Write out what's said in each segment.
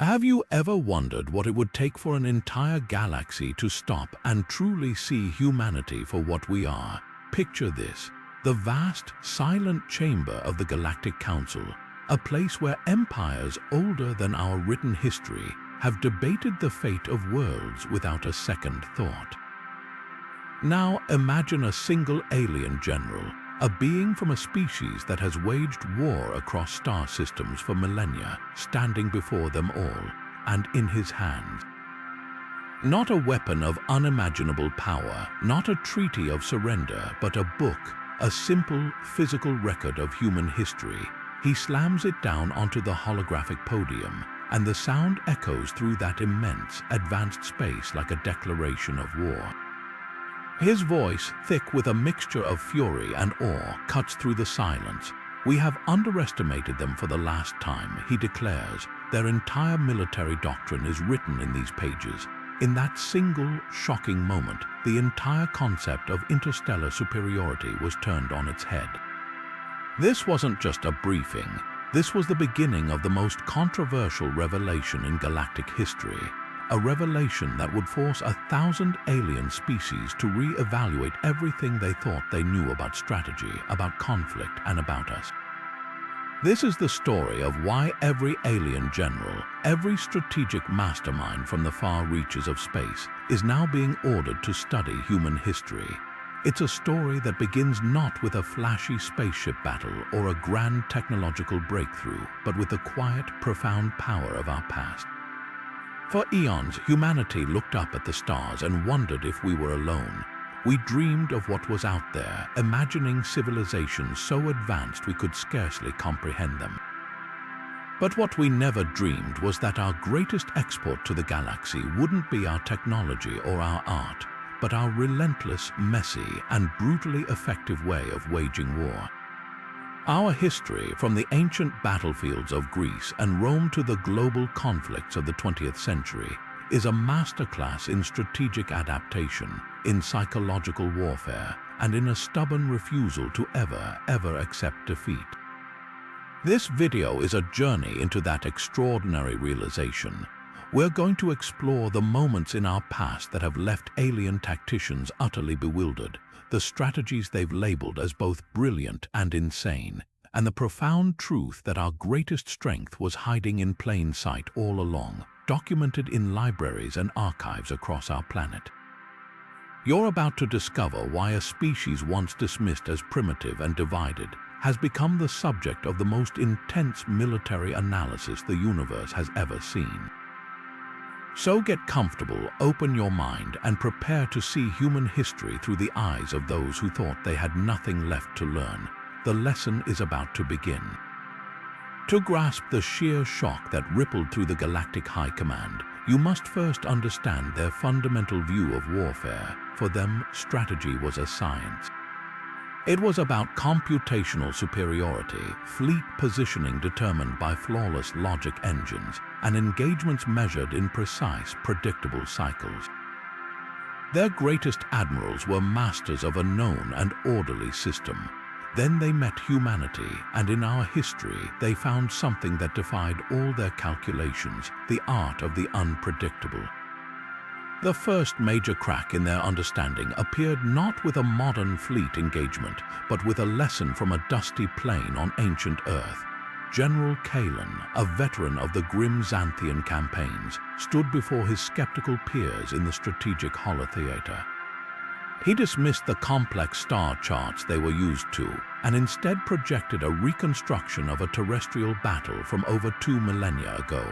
Have you ever wondered what it would take for an entire galaxy to stop and truly see humanity for what we are? Picture this: the vast, silent chamber of the Galactic Council, a place where empires older than our written history have debated the fate of worlds without a second thought. Now imagine a single alien general, a being from a species that has waged war across star systems for millennia, standing before them all, and in his hands. Not a weapon of unimaginable power, not a treaty of surrender, but a book, a simple, physical record of human history. He slams it down onto the holographic podium, and the sound echoes through that immense, advanced space like a declaration of war. His voice, thick with a mixture of fury and awe, cuts through the silence. "We have underestimated them for the last time," he declares. "Their entire military doctrine is written in these pages." In that single, shocking moment, the entire concept of interstellar superiority was turned on its head. This wasn't just a briefing. This was the beginning of the most controversial revelation in galactic history. A revelation that would force 1,000 alien species to re-evaluate everything they thought they knew about strategy, about conflict, and about us. This is the story of why every alien general, every strategic mastermind from the far reaches of space, is now being ordered to study human history. It's a story that begins not with a flashy spaceship battle or a grand technological breakthrough, but with the quiet, profound power of our past. For eons, humanity looked up at the stars and wondered if we were alone. We dreamed of what was out there, imagining civilizations so advanced we could scarcely comprehend them. But what we never dreamed was that our greatest export to the galaxy wouldn't be our technology or our art, but our relentless, messy, and brutally effective way of waging war. Our history, from the ancient battlefields of Greece and Rome to the global conflicts of the 20th century, is a masterclass in strategic adaptation, in psychological warfare, and in a stubborn refusal to ever accept defeat. This video is a journey into that extraordinary realization. We're going to explore the moments in our past that have left alien tacticians utterly bewildered, the strategies they've labeled as both brilliant and insane, and the profound truth that our greatest strength was hiding in plain sight all along, documented in libraries and archives across our planet. You're about to discover why a species once dismissed as primitive and divided has become the subject of the most intense military analysis the universe has ever seen. So get comfortable, open your mind, and prepare to see human history through the eyes of those who thought they had nothing left to learn. The lesson is about to begin. To grasp the sheer shock that rippled through the Galactic High Command, you must first understand their fundamental view of warfare. For them, strategy was a science. It was about computational superiority, fleet positioning determined by flawless logic engines, and engagements measured in precise, predictable cycles. Their greatest admirals were masters of a known and orderly system. Then they met humanity, and in our history, they found something that defied all their calculations, the art of the unpredictable. The first major crack in their understanding appeared not with a modern fleet engagement, but with a lesson from a dusty plain on ancient Earth. General Callan, a veteran of the grim Xanthian campaigns, stood before his skeptical peers in the strategic holotheater. He dismissed the complex star charts they were used to, and instead projected a reconstruction of a terrestrial battle from over 2 millennia ago.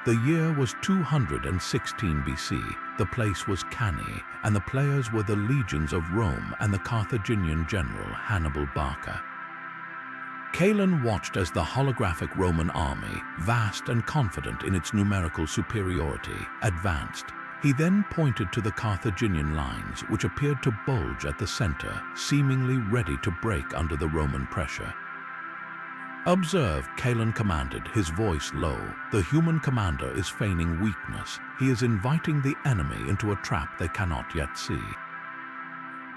The year was 216 BC, the place was Cannae, and the players were the legions of Rome and the Carthaginian general Hannibal Barca. Callan watched as the holographic Roman army, vast and confident in its numerical superiority, advanced. He then pointed to the Carthaginian lines, which appeared to bulge at the center, seemingly ready to break under the Roman pressure. "Observe," Callan commanded, his voice low. "The human commander is feigning weakness. He is inviting the enemy into a trap they cannot yet see."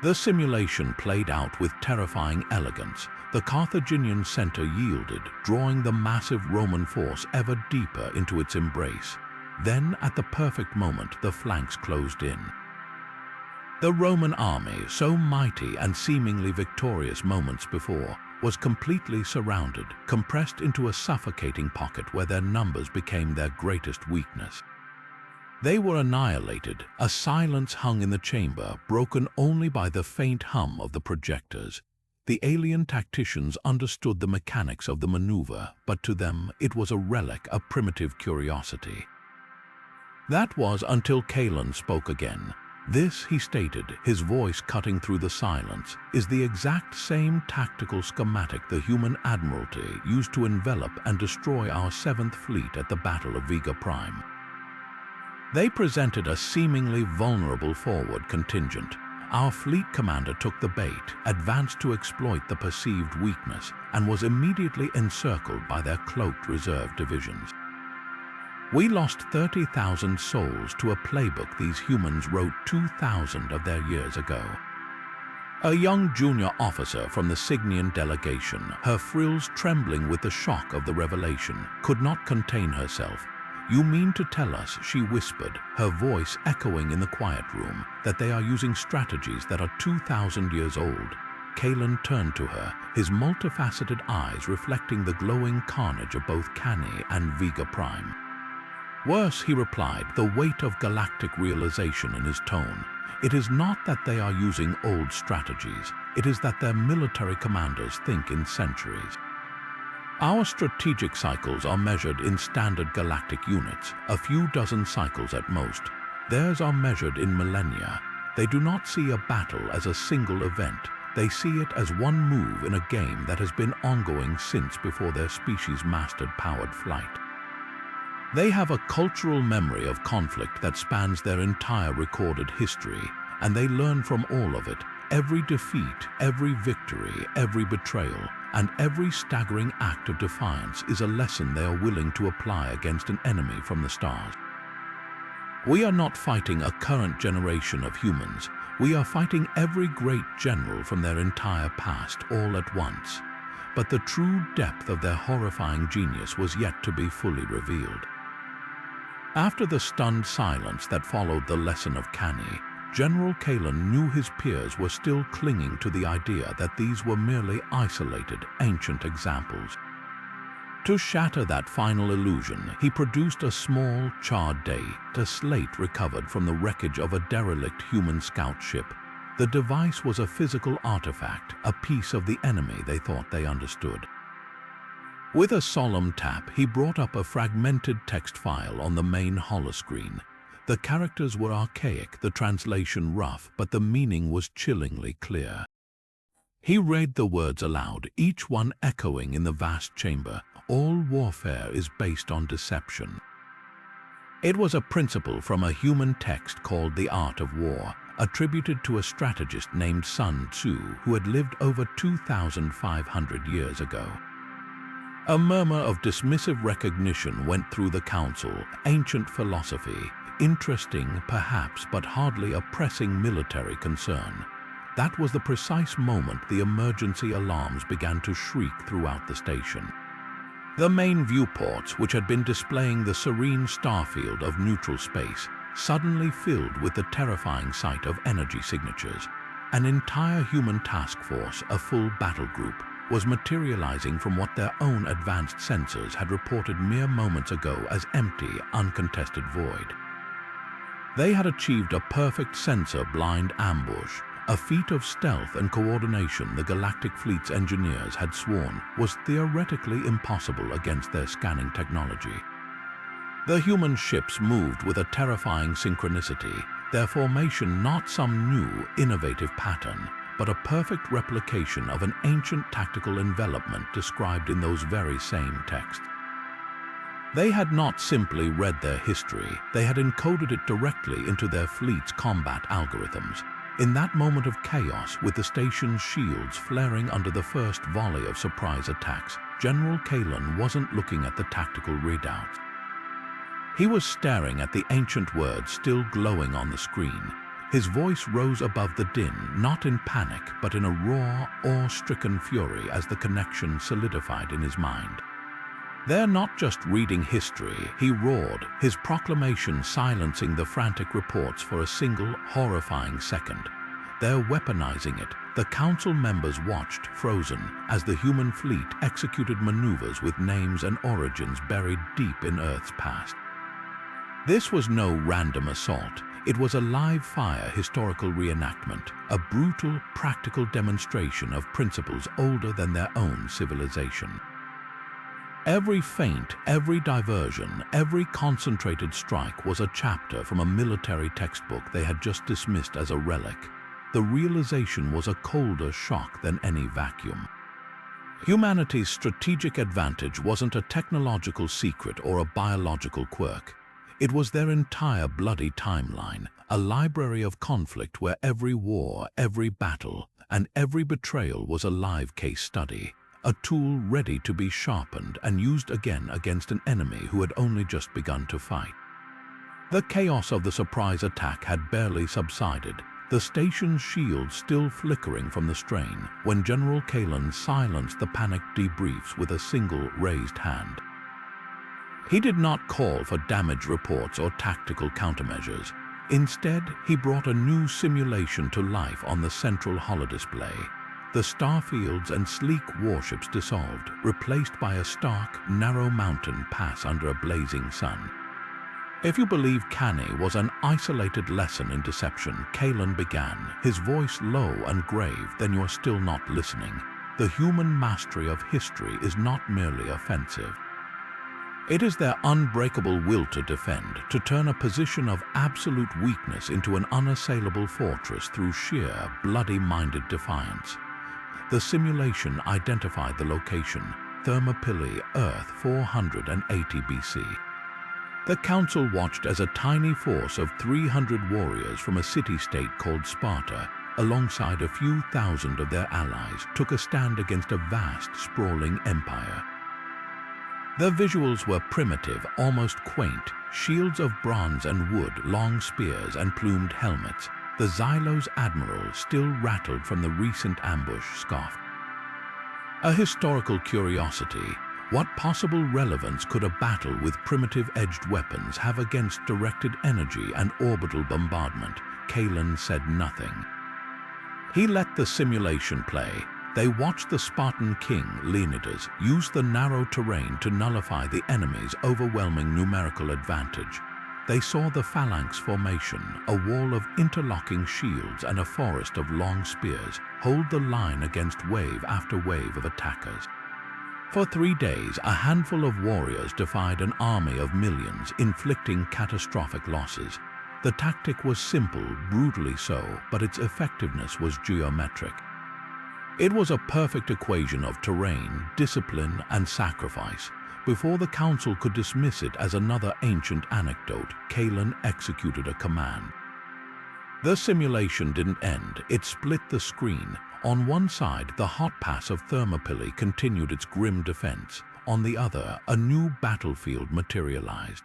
The simulation played out with terrifying elegance. The Carthaginian center yielded, drawing the massive Roman force ever deeper into its embrace. Then, at the perfect moment, the flanks closed in. The Roman army, so mighty and seemingly victorious moments before, was completely surrounded, compressed into a suffocating pocket where their numbers became their greatest weakness. They were annihilated, a silence hung in the chamber, broken only by the faint hum of the projectors. The alien tacticians understood the mechanics of the maneuver, but to them it was a relic, a primitive curiosity. That was until Callan spoke again. This, he stated, his voice cutting through the silence, is the exact same tactical schematic the human admiralty used to envelop and destroy our 7th Fleet at the Battle of Vega Prime. They presented a seemingly vulnerable forward contingent. Our fleet commander took the bait, advanced to exploit the perceived weakness, and was immediately encircled by their cloaked reserve divisions. We lost 30,000 souls to a playbook these humans wrote 2,000 of their years ago. A young junior officer from the Cygnian delegation, her frills trembling with the shock of the revelation, could not contain herself. "You mean to tell us," she whispered, her voice echoing in the quiet room, "that they are using strategies that are 2,000 years old?" Callan turned to her, his multifaceted eyes reflecting the glowing carnage of both Cannae and Vega Prime. "Worse," he replied, the weight of galactic realization in his tone. "It is not that they are using old strategies, it is that their military commanders think in centuries. Our strategic cycles are measured in standard galactic units, a few dozen cycles at most. Theirs are measured in millennia. They do not see a battle as a single event. They see it as one move in a game that has been ongoing since before their species mastered powered flight. They have a cultural memory of conflict that spans their entire recorded history, and they learn from all of it. Every defeat, every victory, every betrayal, and every staggering act of defiance is a lesson they are willing to apply against an enemy from the stars. We are not fighting a current generation of humans. We are fighting every great general from their entire past all at once. But the true depth of their horrifying genius was yet to be fully revealed." After the stunned silence that followed the lesson of Cannae, General Callan knew his peers were still clinging to the idea that these were merely isolated, ancient examples. To shatter that final illusion, he produced a small, charred date, a slate recovered from the wreckage of a derelict human scout ship. The device was a physical artifact, a piece of the enemy they thought they understood. With a solemn tap, he brought up a fragmented text file on the main holoscreen. The characters were archaic, the translation rough, but the meaning was chillingly clear. He read the words aloud, each one echoing in the vast chamber. "All warfare is based on deception." It was a principle from a human text called The Art of War, attributed to a strategist named Sun Tzu, who had lived over 2,500 years ago. A murmur of dismissive recognition went through the council. Ancient philosophy, interesting perhaps, but hardly a pressing military concern. That was the precise moment the emergency alarms began to shriek throughout the station. The main viewports, which had been displaying the serene starfield of neutral space, suddenly filled with the terrifying sight of energy signatures. An entire human task force, a full battle group, was materializing from what their own advanced sensors had reported mere moments ago as empty, uncontested void. They had achieved a perfect sensor-blind ambush, a feat of stealth and coordination the Galactic Fleet's engineers had sworn was theoretically impossible against their scanning technology. The human ships moved with a terrifying synchronicity, their formation not some new, innovative pattern, but a perfect replication of an ancient tactical envelopment described in those very same texts. They had not simply read their history, they had encoded it directly into their fleet's combat algorithms. In that moment of chaos, with the station's shields flaring under the first volley of surprise attacks, General Callan wasn't looking at the tactical readouts. He was staring at the ancient words still glowing on the screen. His voice rose above the din, not in panic, but in a raw, awe-stricken fury as the connection solidified in his mind. They're not just reading history, he roared, his proclamation silencing the frantic reports for a single, horrifying second. They're weaponizing it. The council members watched, frozen, as the human fleet executed maneuvers with names and origins buried deep in Earth's past. This was no random assault. It was a live-fire historical reenactment, a brutal, practical demonstration of principles older than their own civilization. Every feint, every diversion, every concentrated strike was a chapter from a military textbook they had just dismissed as a relic. The realization was a colder shock than any vacuum. Humanity's strategic advantage wasn't a technological secret or a biological quirk. It was their entire bloody timeline, a library of conflict where every war, every battle, and every betrayal was a live case study. A tool ready to be sharpened and used again against an enemy who had only just begun to fight. The chaos of the surprise attack had barely subsided, the station's shields still flickering from the strain, when General Kalen silenced the panicked debriefs with a single raised hand. He did not call for damage reports or tactical countermeasures. Instead, he brought a new simulation to life on the central holodisplay. The starfields and sleek warships dissolved, replaced by a stark, narrow mountain pass under a blazing sun. If you believe Cannae was an isolated lesson in deception, Kalen began, his voice low and grave, then you're still not listening. The human mastery of history is not merely offensive. It is their unbreakable will to defend, to turn a position of absolute weakness into an unassailable fortress through sheer, bloody-minded defiance. The simulation identified the location, Thermopylae, Earth 480 BC. The council watched as a tiny force of 300 warriors from a city-state called Sparta, alongside a few thousand of their allies, took a stand against a vast, sprawling empire. The visuals were primitive, almost quaint, shields of bronze and wood, long spears and plumed helmets. The Xylo's admiral, still rattled from the recent ambush, scoffed. A historical curiosity. What possible relevance could a battle with primitive-edged weapons have against directed energy and orbital bombardment? Kalen said nothing. He let the simulation play. They watched the Spartan king, Leonidas, use the narrow terrain to nullify the enemy's overwhelming numerical advantage. They saw the phalanx formation, a wall of interlocking shields and a forest of long spears, hold the line against wave after wave of attackers. For 3 days, a handful of warriors defied an army of millions, inflicting catastrophic losses. The tactic was simple, brutally so, but its effectiveness was geometric. It was a perfect equation of terrain, discipline, and sacrifice. Before the council could dismiss it as another ancient anecdote, Kalen executed a command. The simulation didn't end, it split the screen. On one side, the hot pass of Thermopylae continued its grim defense. On the other, a new battlefield materialized.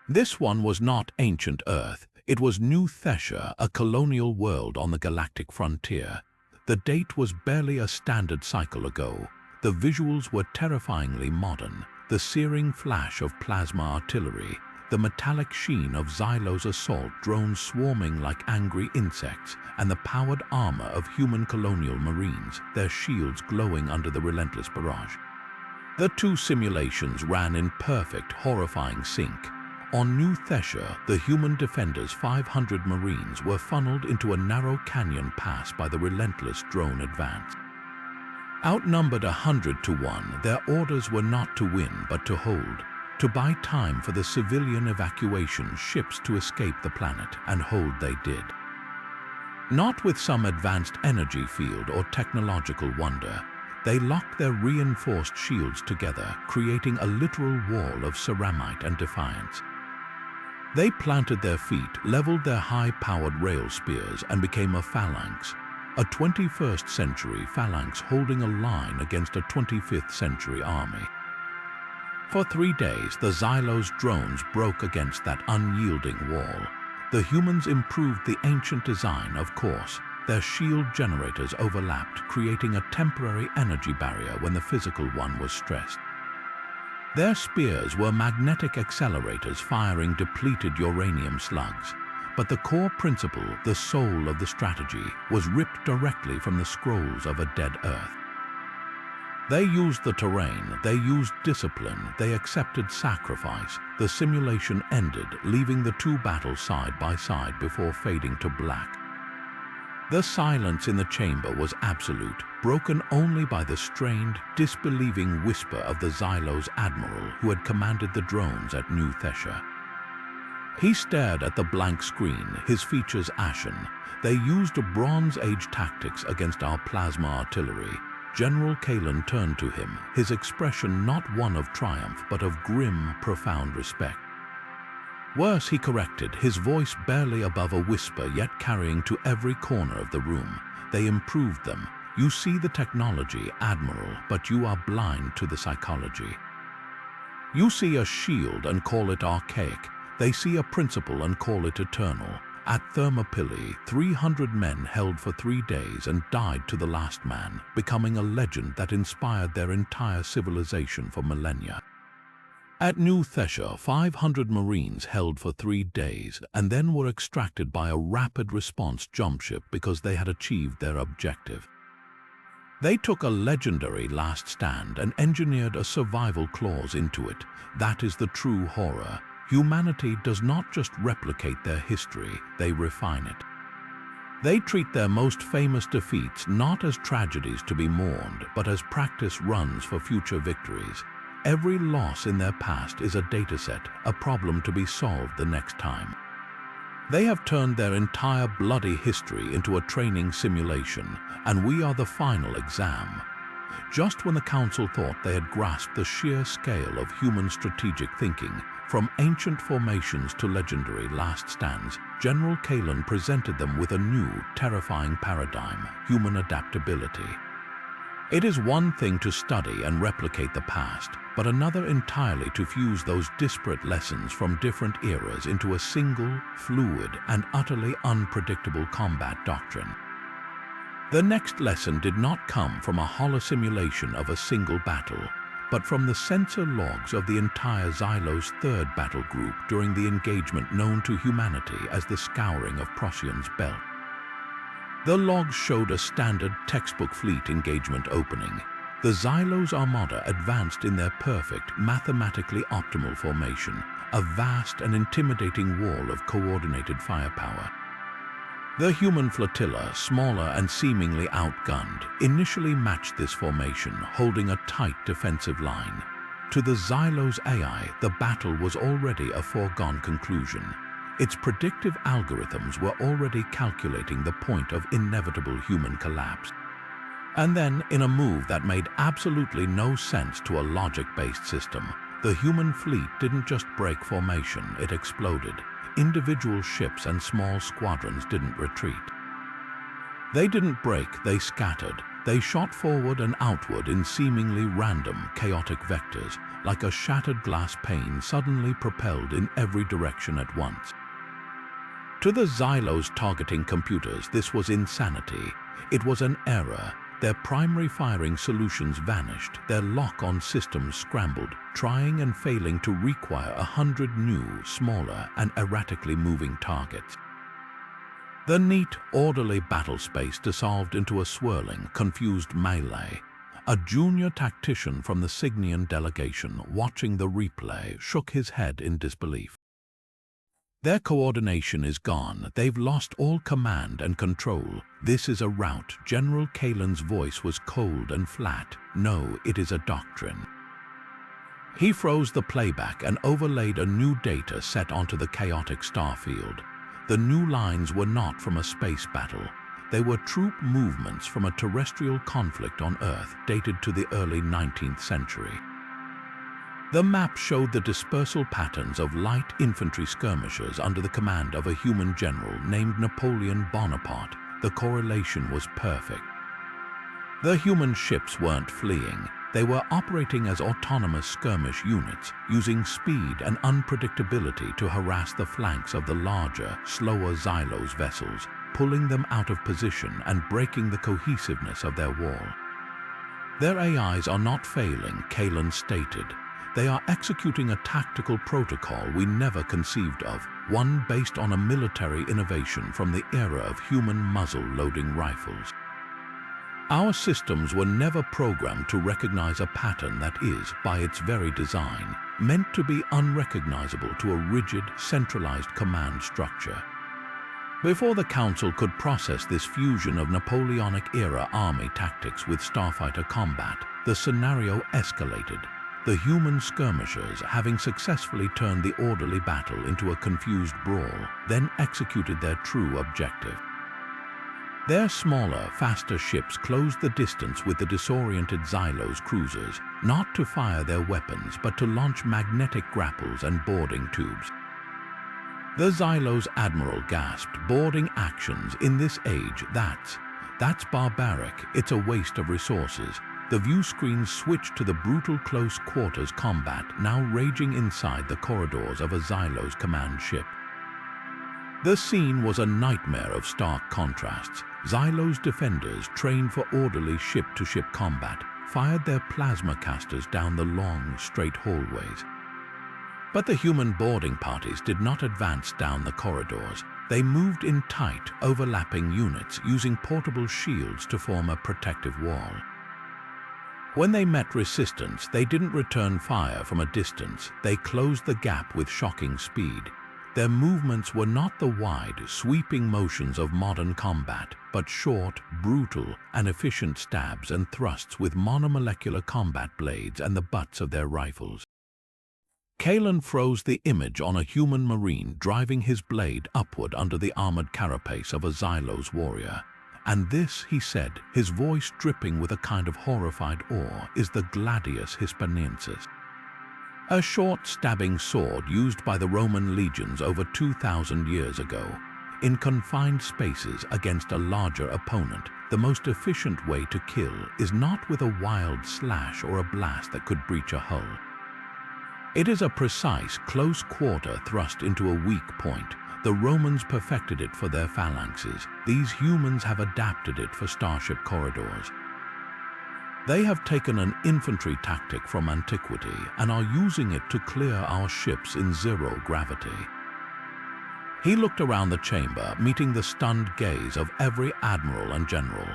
This one was not ancient Earth, it was New Thessia, a colonial world on the galactic frontier. The date was barely a standard cycle ago. The visuals were terrifyingly modern, the searing flash of plasma artillery, the metallic sheen of Xylo's assault drones swarming like angry insects, and the powered armor of human colonial marines, their shields glowing under the relentless barrage. The two simulations ran in perfect, horrifying sync. On New Thessia, the human defenders' 500 marines were funneled into a narrow canyon pass by the relentless drone advance. Outnumbered 100 to 1, their orders were not to win but to hold, to buy time for the civilian evacuation ships to escape the planet, and hold they did. Not with some advanced energy field or technological wonder, they locked their reinforced shields together, creating a literal wall of ceramite and defiance. They planted their feet, leveled their high-powered rail spears, and became a phalanx. A 21st century phalanx holding a line against a 25th century army. For 3 days, the Xylo's drones broke against that unyielding wall. The humans improved the ancient design, of course. Their shield generators overlapped, creating a temporary energy barrier when the physical one was stressed. Their spears were magnetic accelerators firing depleted uranium slugs. But the core principle, the soul of the strategy, was ripped directly from the scrolls of a dead Earth. They used the terrain, they used discipline, they accepted sacrifice. The simulation ended, leaving the two battles side by side before fading to black. The silence in the chamber was absolute, broken only by the strained, disbelieving whisper of the Xylo's admiral who had commanded the drones at New Thessia. He stared at the blank screen, his features ashen. They used Bronze Age tactics against our plasma artillery. General Kalen turned to him, his expression not one of triumph, but of grim, profound respect. Worse, he corrected, his voice barely above a whisper, yet carrying to every corner of the room. They improved them. You see the technology, Admiral, but you are blind to the psychology. You see a shield and call it archaic. They see a principle and call it eternal. At Thermopylae, 300 men held for 3 days and died to the last man, becoming a legend that inspired their entire civilization for millennia. At New Thessia, 500 Marines held for 3 days and then were extracted by a rapid response jump ship because they had achieved their objective. They took a legendary last stand and engineered a survival clause into it. That is the true horror. Humanity does not just replicate their history, they refine it. They treat their most famous defeats not as tragedies to be mourned, but as practice runs for future victories. Every loss in their past is a dataset, a problem to be solved the next time. They have turned their entire bloody history into a training simulation, and we are the final exam. Just when the Council thought they had grasped the sheer scale of human strategic thinking, from ancient formations to legendary last stands, General Kalen presented them with a new, terrifying paradigm: human adaptability. It is one thing to study and replicate the past, but another entirely to fuse those disparate lessons from different eras into a single, fluid, and utterly unpredictable combat doctrine. The next lesson did not come from a hollow simulation of a single battle, but from the sensor logs of the entire Xylo's third battle group during the engagement known to humanity as the Scouring of Procyon's Belt. The logs showed a standard textbook fleet engagement opening. The Xylo's armada advanced in their perfect, mathematically optimal formation, a vast and intimidating wall of coordinated firepower. The human flotilla, smaller and seemingly outgunned, initially matched this formation, holding a tight defensive line. To the Xylo's AI, the battle was already a foregone conclusion. Its predictive algorithms were already calculating the point of inevitable human collapse. And then, in a move that made absolutely no sense to a logic-based system, the human fleet didn't just break formation, it exploded. Individual ships and small squadrons didn't retreat. They didn't break, they scattered. They shot forward and outward in seemingly random, chaotic vectors, like a shattered glass pane suddenly propelled in every direction at once. To the Xylo's targeting computers, this was insanity. It was an error. Their primary firing solutions vanished, their lock-on systems scrambled, trying and failing to require 100 new, smaller, and erratically moving targets. The neat, orderly battle space dissolved into a swirling, confused melee. A junior tactician from the Cygnian delegation, watching the replay, shook his head in disbelief. Their coordination is gone. They've lost all command and control. This is a rout. General Kalen's voice was cold and flat. No, it is a doctrine. He froze the playback and overlaid a new data set onto the chaotic starfield. The new lines were not from a space battle. They were troop movements from a terrestrial conflict on Earth dated to the early 19th century. The map showed the dispersal patterns of light infantry skirmishers under the command of a human general named Napoleon Bonaparte. The correlation was perfect. The human ships weren't fleeing. They were operating as autonomous skirmish units, using speed and unpredictability to harass the flanks of the larger, slower Xylos vessels, pulling them out of position and breaking the cohesiveness of their wall. Their AIs are not failing, Kalin stated. They are executing a tactical protocol we never conceived of, one based on a military innovation from the era of human muzzle-loading rifles. Our systems were never programmed to recognize a pattern that is, by its very design, meant to be unrecognizable to a rigid, centralized command structure. Before the Council could process this fusion of Napoleonic-era army tactics with starfighter combat, the scenario escalated. The human skirmishers, having successfully turned the orderly battle into a confused brawl, then executed their true objective. Their smaller, faster ships closed the distance with the disoriented Xylos cruisers, not to fire their weapons but to launch magnetic grapples and boarding tubes. The Xylos admiral gasped, "Boarding actions in this age, that's barbaric, it's a waste of resources." The view screens switched to the brutal close quarters combat now raging inside the corridors of a Xylos command ship. The scene was a nightmare of stark contrasts. Xylos defenders, trained for orderly ship-to-ship combat, fired their plasma casters down the long, straight hallways. But the human boarding parties did not advance down the corridors. They moved in tight, overlapping units, using portable shields to form a protective wall. When they met resistance, they didn't return fire from a distance. They closed the gap with shocking speed. Their movements were not the wide, sweeping motions of modern combat, but short, brutal, and efficient stabs and thrusts with monomolecular combat blades and the butts of their rifles. Kalin froze the image on a human marine driving his blade upward under the armored carapace of a Xylos warrior. "And this," he said, his voice dripping with a kind of horrified awe, "is the gladius hispaniensis. A short stabbing sword used by the Roman legions over 2,000 years ago. In confined spaces against a larger opponent, the most efficient way to kill is not with a wild slash or a blast that could breach a hull. It is a precise, close-quarter thrust into a weak point. The Romans perfected it for their phalanxes. These humans have adapted it for starship corridors. They have taken an infantry tactic from antiquity and are using it to clear our ships in zero gravity." He looked around the chamber, meeting the stunned gaze of every admiral and general.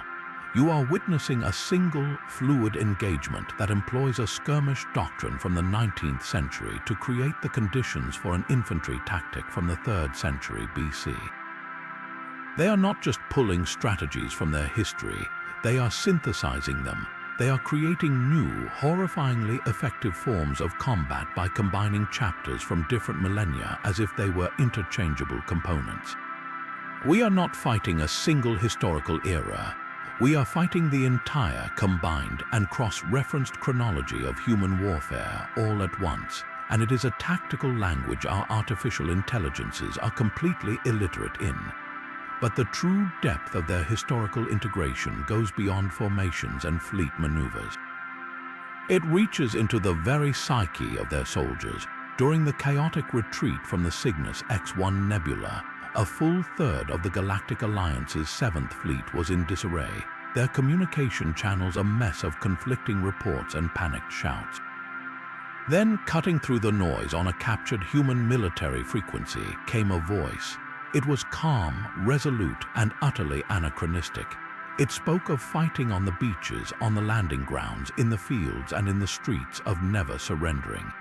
"You are witnessing a single, fluid engagement that employs a skirmish doctrine from the 19th century to create the conditions for an infantry tactic from the 3rd century BC. They are not just pulling strategies from their history, they are synthesizing them. They are creating new, horrifyingly effective forms of combat by combining chapters from different millennia as if they were interchangeable components. We are not fighting a single historical era. We are fighting the entire combined and cross-referenced chronology of human warfare all at once, and it is a tactical language our artificial intelligences are completely illiterate in. But the true depth of their historical integration goes beyond formations and fleet maneuvers. It reaches into the very psyche of their soldiers. During the chaotic retreat from the Cygnus X-1 Nebula, a full third of the Galactic Alliance's 7th Fleet was in disarray, their communication channels a mess of conflicting reports and panicked shouts. Then, cutting through the noise on a captured human military frequency, came a voice. It was calm, resolute, and utterly anachronistic. It spoke of fighting on the beaches, on the landing grounds, in the fields, and in the streets, of never surrendering.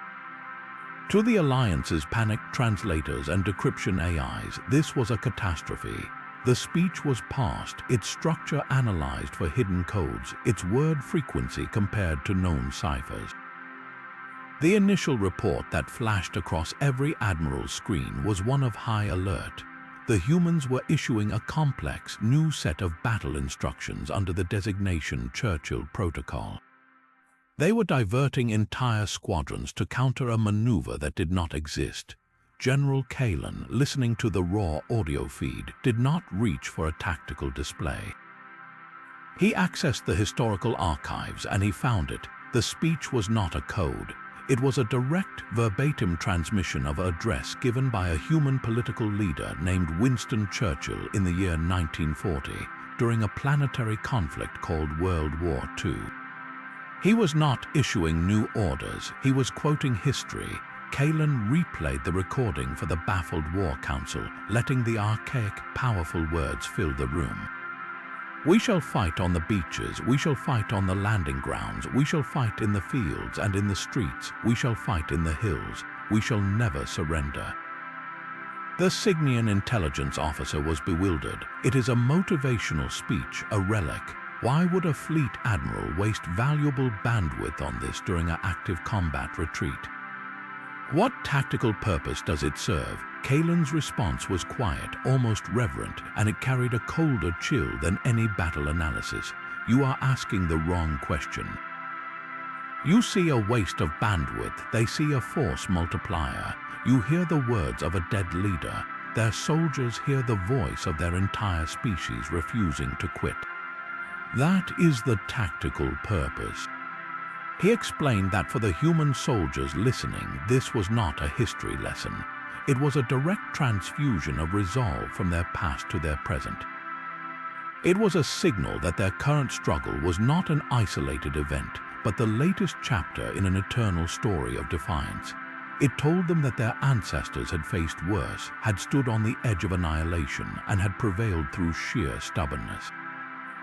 To the Alliance's panicked translators and decryption AIs, this was a catastrophe. The speech was parsed, its structure analyzed for hidden codes, its word frequency compared to known ciphers. The initial report that flashed across every admiral's screen was one of high alert. The humans were issuing a complex, new set of battle instructions under the designation Churchill Protocol. They were diverting entire squadrons to counter a maneuver that did not exist. General Kalin, listening to the raw audio feed, did not reach for a tactical display. He accessed the historical archives and he found it. The speech was not a code. It was a direct, verbatim transmission of an address given by a human political leader named Winston Churchill in the year 1940 during a planetary conflict called World War II. He was not issuing new orders, he was quoting history. Kalin replayed the recording for the baffled War Council, letting the archaic, powerful words fill the room. We shall fight on the beaches, we shall fight on the landing grounds, we shall fight in the fields and in the streets, we shall fight in the hills, we shall never surrender. The Cygnian intelligence officer was bewildered. It is a motivational speech, a relic. Why would a fleet admiral waste valuable bandwidth on this during an active combat retreat? What tactical purpose does it serve? Kalin's response was quiet, almost reverent, and it carried a colder chill than any battle analysis. You are asking the wrong question. You see a waste of bandwidth, they see a force multiplier. You hear the words of a dead leader. Their soldiers hear the voice of their entire species refusing to quit. That is the tactical purpose. He explained that for the human soldiers listening, this was not a history lesson. It was a direct transfusion of resolve from their past to their present. It was a signal that their current struggle was not an isolated event, but the latest chapter in an eternal story of defiance. It told them that their ancestors had faced worse, had stood on the edge of annihilation, and had prevailed through sheer stubbornness.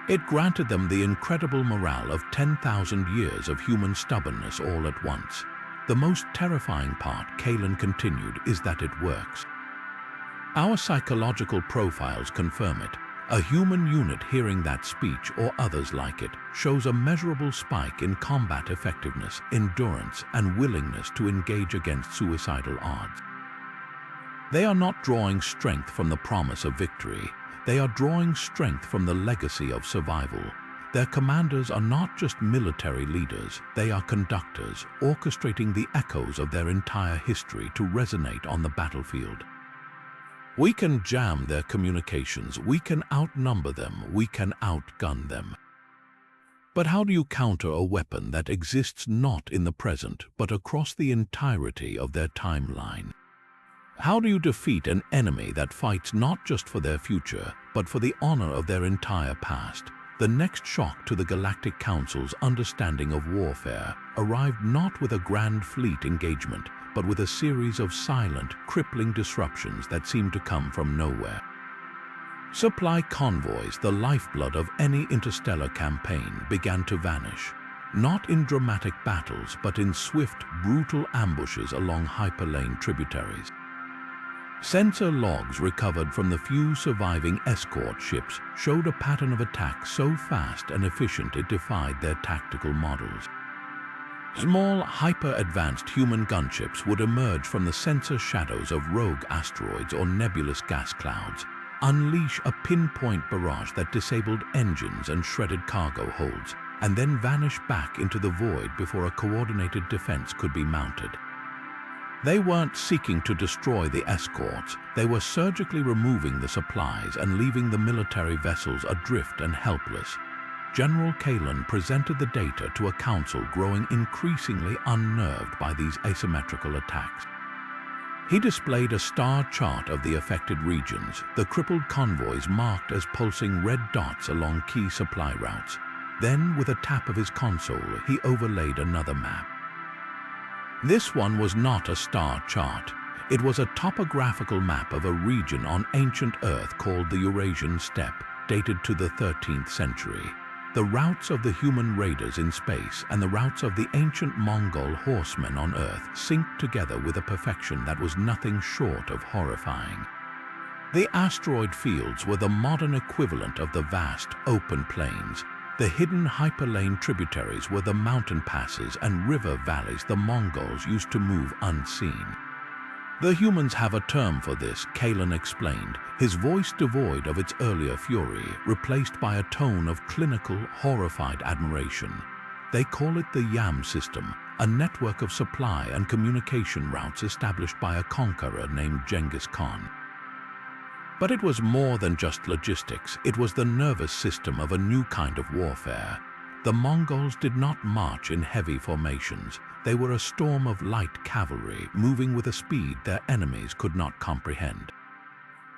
It granted them the incredible morale of 10,000 years of human stubbornness all at once. The most terrifying part, Kalin continued, is that it works. Our psychological profiles confirm it. A human unit hearing that speech or others like it shows a measurable spike in combat effectiveness, endurance, and willingness to engage against suicidal odds. They are not drawing strength from the promise of victory. They are drawing strength from the legacy of survival. Their commanders are not just military leaders, they are conductors, orchestrating the echoes of their entire history to resonate on the battlefield. We can jam their communications, we can outnumber them, we can outgun them. But how do you counter a weapon that exists not in the present, but across the entirety of their timeline? How do you defeat an enemy that fights not just for their future, but for the honor of their entire past? The next shock to the Galactic Council's understanding of warfare arrived not with a grand fleet engagement, but with a series of silent, crippling disruptions that seemed to come from nowhere. Supply convoys, the lifeblood of any interstellar campaign, began to vanish, not in dramatic battles, but in swift, brutal ambushes along hyperlane tributaries. Sensor logs recovered from the few surviving escort ships showed a pattern of attack so fast and efficient it defied their tactical models. Small, hyper-advanced human gunships would emerge from the sensor shadows of rogue asteroids or nebulous gas clouds, unleash a pinpoint barrage that disabled engines and shredded cargo holds, and then vanish back into the void before a coordinated defense could be mounted. They weren't seeking to destroy the escorts, they were surgically removing the supplies and leaving the military vessels adrift and helpless. General Kalin presented the data to a council growing increasingly unnerved by these asymmetrical attacks. He displayed a star chart of the affected regions, the crippled convoys marked as pulsing red dots along key supply routes. Then, with a tap of his console, he overlaid another map. This one was not a star chart. It was a topographical map of a region on ancient Earth called the Eurasian Steppe, dated to the 13th century. The routes of the human raiders in space and the routes of the ancient Mongol horsemen on Earth synced together with a perfection that was nothing short of horrifying. The asteroid fields were the modern equivalent of the vast, open plains. The hidden hyperlane tributaries were the mountain passes and river valleys the Mongols used to move unseen. The humans have a term for this, Kalin explained, his voice devoid of its earlier fury, replaced by a tone of clinical, horrified admiration. They call it the YAM system, a network of supply and communication routes established by a conqueror named Genghis Khan. But it was more than just logistics. It was the nervous system of a new kind of warfare. The Mongols did not march in heavy formations. They were a storm of light cavalry moving with a speed their enemies could not comprehend.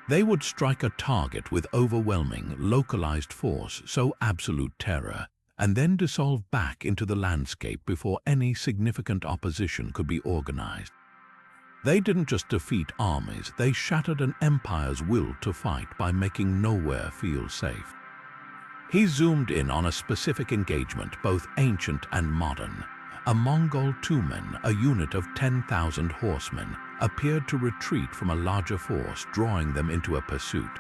They would strike a target with overwhelming, localized force, so absolute terror, and then dissolve back into the landscape before any significant opposition could be organized. They didn't just defeat armies, they shattered an empire's will to fight by making nowhere feel safe. He zoomed in on a specific engagement, both ancient and modern. A Mongol Tumen, a unit of 10,000 horsemen, appeared to retreat from a larger force, drawing them into a pursuit.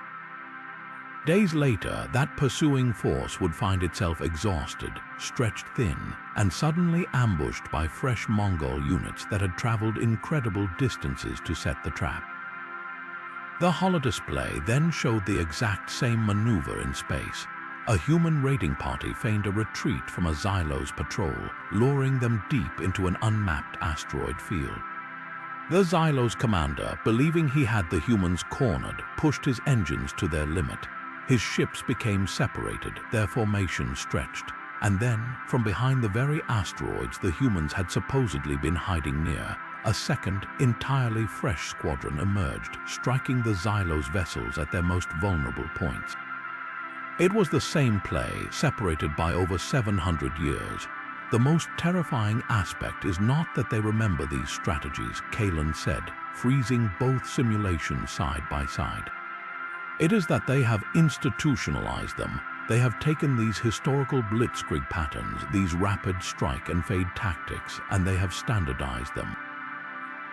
Days later, that pursuing force would find itself exhausted, stretched thin, and suddenly ambushed by fresh Mongol units that had traveled incredible distances to set the trap. The holodisplay then showed the exact same maneuver in space. A human raiding party feigned a retreat from a Xylos patrol, luring them deep into an unmapped asteroid field. The Xylos commander, believing he had the humans cornered, pushed his engines to their limit. His ships became separated, their formation stretched, and then, from behind the very asteroids the humans had supposedly been hiding near, a second, entirely fresh squadron emerged, striking the Xylos vessels at their most vulnerable points. It was the same play, separated by over 700 years. The most terrifying aspect is not that they remember these strategies, Kalen said, freezing both simulations side by side. It is that they have institutionalized them. They have taken these historical blitzkrieg patterns, these rapid strike and fade tactics, and they have standardized them.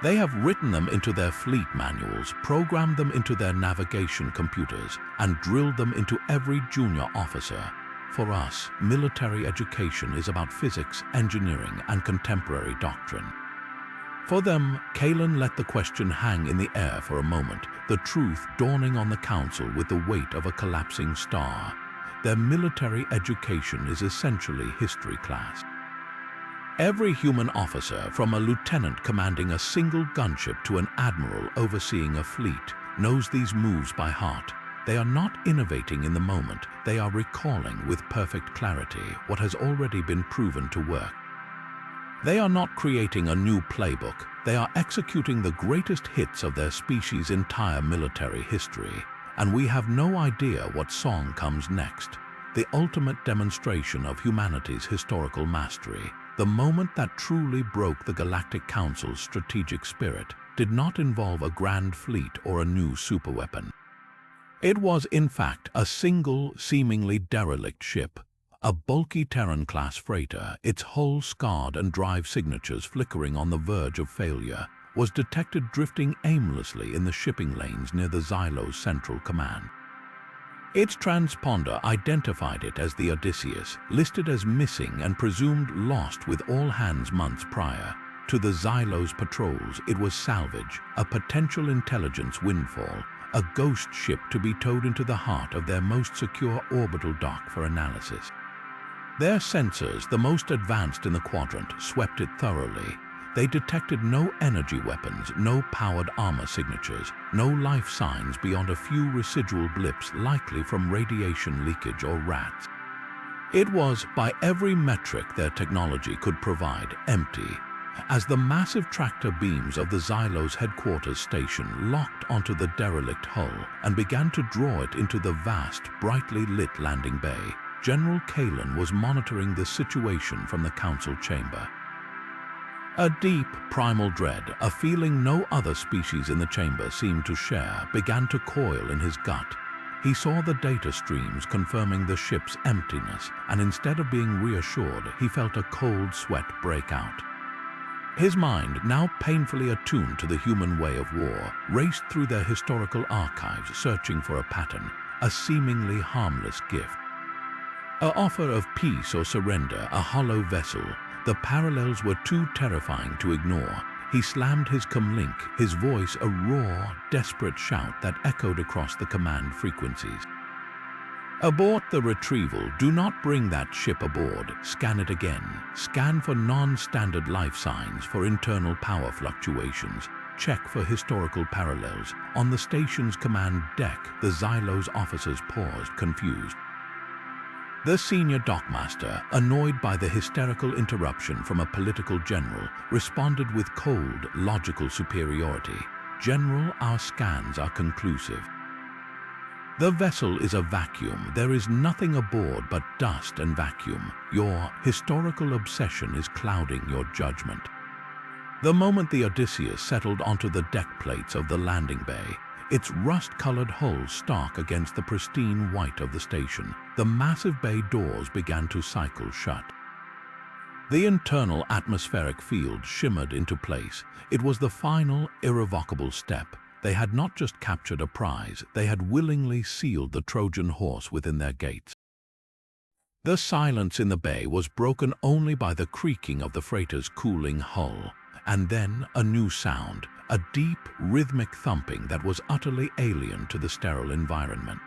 They have written them into their fleet manuals, programmed them into their navigation computers, and drilled them into every junior officer. For us, military education is about physics, engineering, and contemporary doctrine. For them, Kalen let the question hang in the air for a moment, the truth dawning on the council with the weight of a collapsing star. Their military education is essentially history class. Every human officer, from a lieutenant commanding a single gunship to an admiral overseeing a fleet, knows these moves by heart. They are not innovating in the moment, they are recalling with perfect clarity what has already been proven to work. They are not creating a new playbook, they are executing the greatest hits of their species' entire military history, and we have no idea what song comes next. The ultimate demonstration of humanity's historical mastery, the moment that truly broke the Galactic Council's strategic spirit, did not involve a grand fleet or a new superweapon. It was, in fact, a single, seemingly derelict ship, a bulky Terran-class freighter, its hull scarred and drive signatures flickering on the verge of failure, was detected drifting aimlessly in the shipping lanes near the Xylos Central Command. Its transponder identified it as the Odysseus, listed as missing and presumed lost with all hands months prior. To the Xylos patrols, it was salvage, a potential intelligence windfall, a ghost ship to be towed into the heart of their most secure orbital dock for analysis. Their sensors, the most advanced in the quadrant, swept it thoroughly. They detected no energy weapons, no powered armor signatures, no life signs beyond a few residual blips likely from radiation leakage or rats. It was, by every metric their technology could provide, empty, as the massive tractor beams of the Xylos headquarters station locked onto the derelict hull and began to draw it into the vast, brightly lit landing bay. General Kalen was monitoring the situation from the council chamber. A deep, primal dread, a feeling no other species in the chamber seemed to share, began to coil in his gut. He saw the data streams confirming the ship's emptiness, and instead of being reassured, he felt a cold sweat break out. His mind, now painfully attuned to the human way of war, raced through their historical archives searching for a pattern, a seemingly harmless gift. An offer of peace or surrender, a hollow vessel. The parallels were too terrifying to ignore. He slammed his comlink, his voice a raw, desperate shout that echoed across the command frequencies. Abort the retrieval. Do not bring that ship aboard. Scan it again. Scan for non-standard life signs, for internal power fluctuations. Check for historical parallels. On the station's command deck, the Xylos officers paused, confused. The senior dockmaster, annoyed by the hysterical interruption from a political general, responded with cold, logical superiority. "General, our scans are conclusive. The vessel is a vacuum. There is nothing aboard but dust and vacuum. Your historical obsession is clouding your judgment." The moment the Odysseus settled onto the deck plates of the landing bay, its rust-colored hull stark against the pristine white of the station, the massive bay doors began to cycle shut. The internal atmospheric field shimmered into place. It was the final, irrevocable step. They had not just captured a prize, they had willingly sealed the Trojan Horse within their gates. The silence in the bay was broken only by the creaking of the freighter's cooling hull, and then a new sound, a deep, rhythmic thumping that was utterly alien to the sterile environment.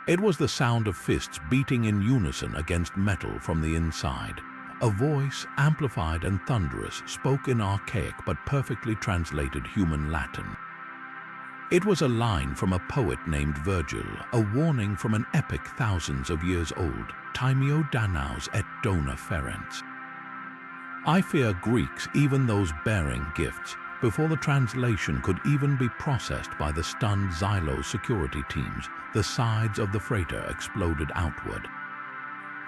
It was the sound of fists beating in unison against metal from the inside. A voice, amplified and thunderous, spoke in archaic but perfectly translated human Latin. It was a line from a poet named Virgil, a warning from an epic thousands of years old, Timeo Danaus et dona ferens. I fear Greeks, even those bearing gifts, before the translation could even be processed by the stunned Xylos security teams. The sides of the freighter exploded outward.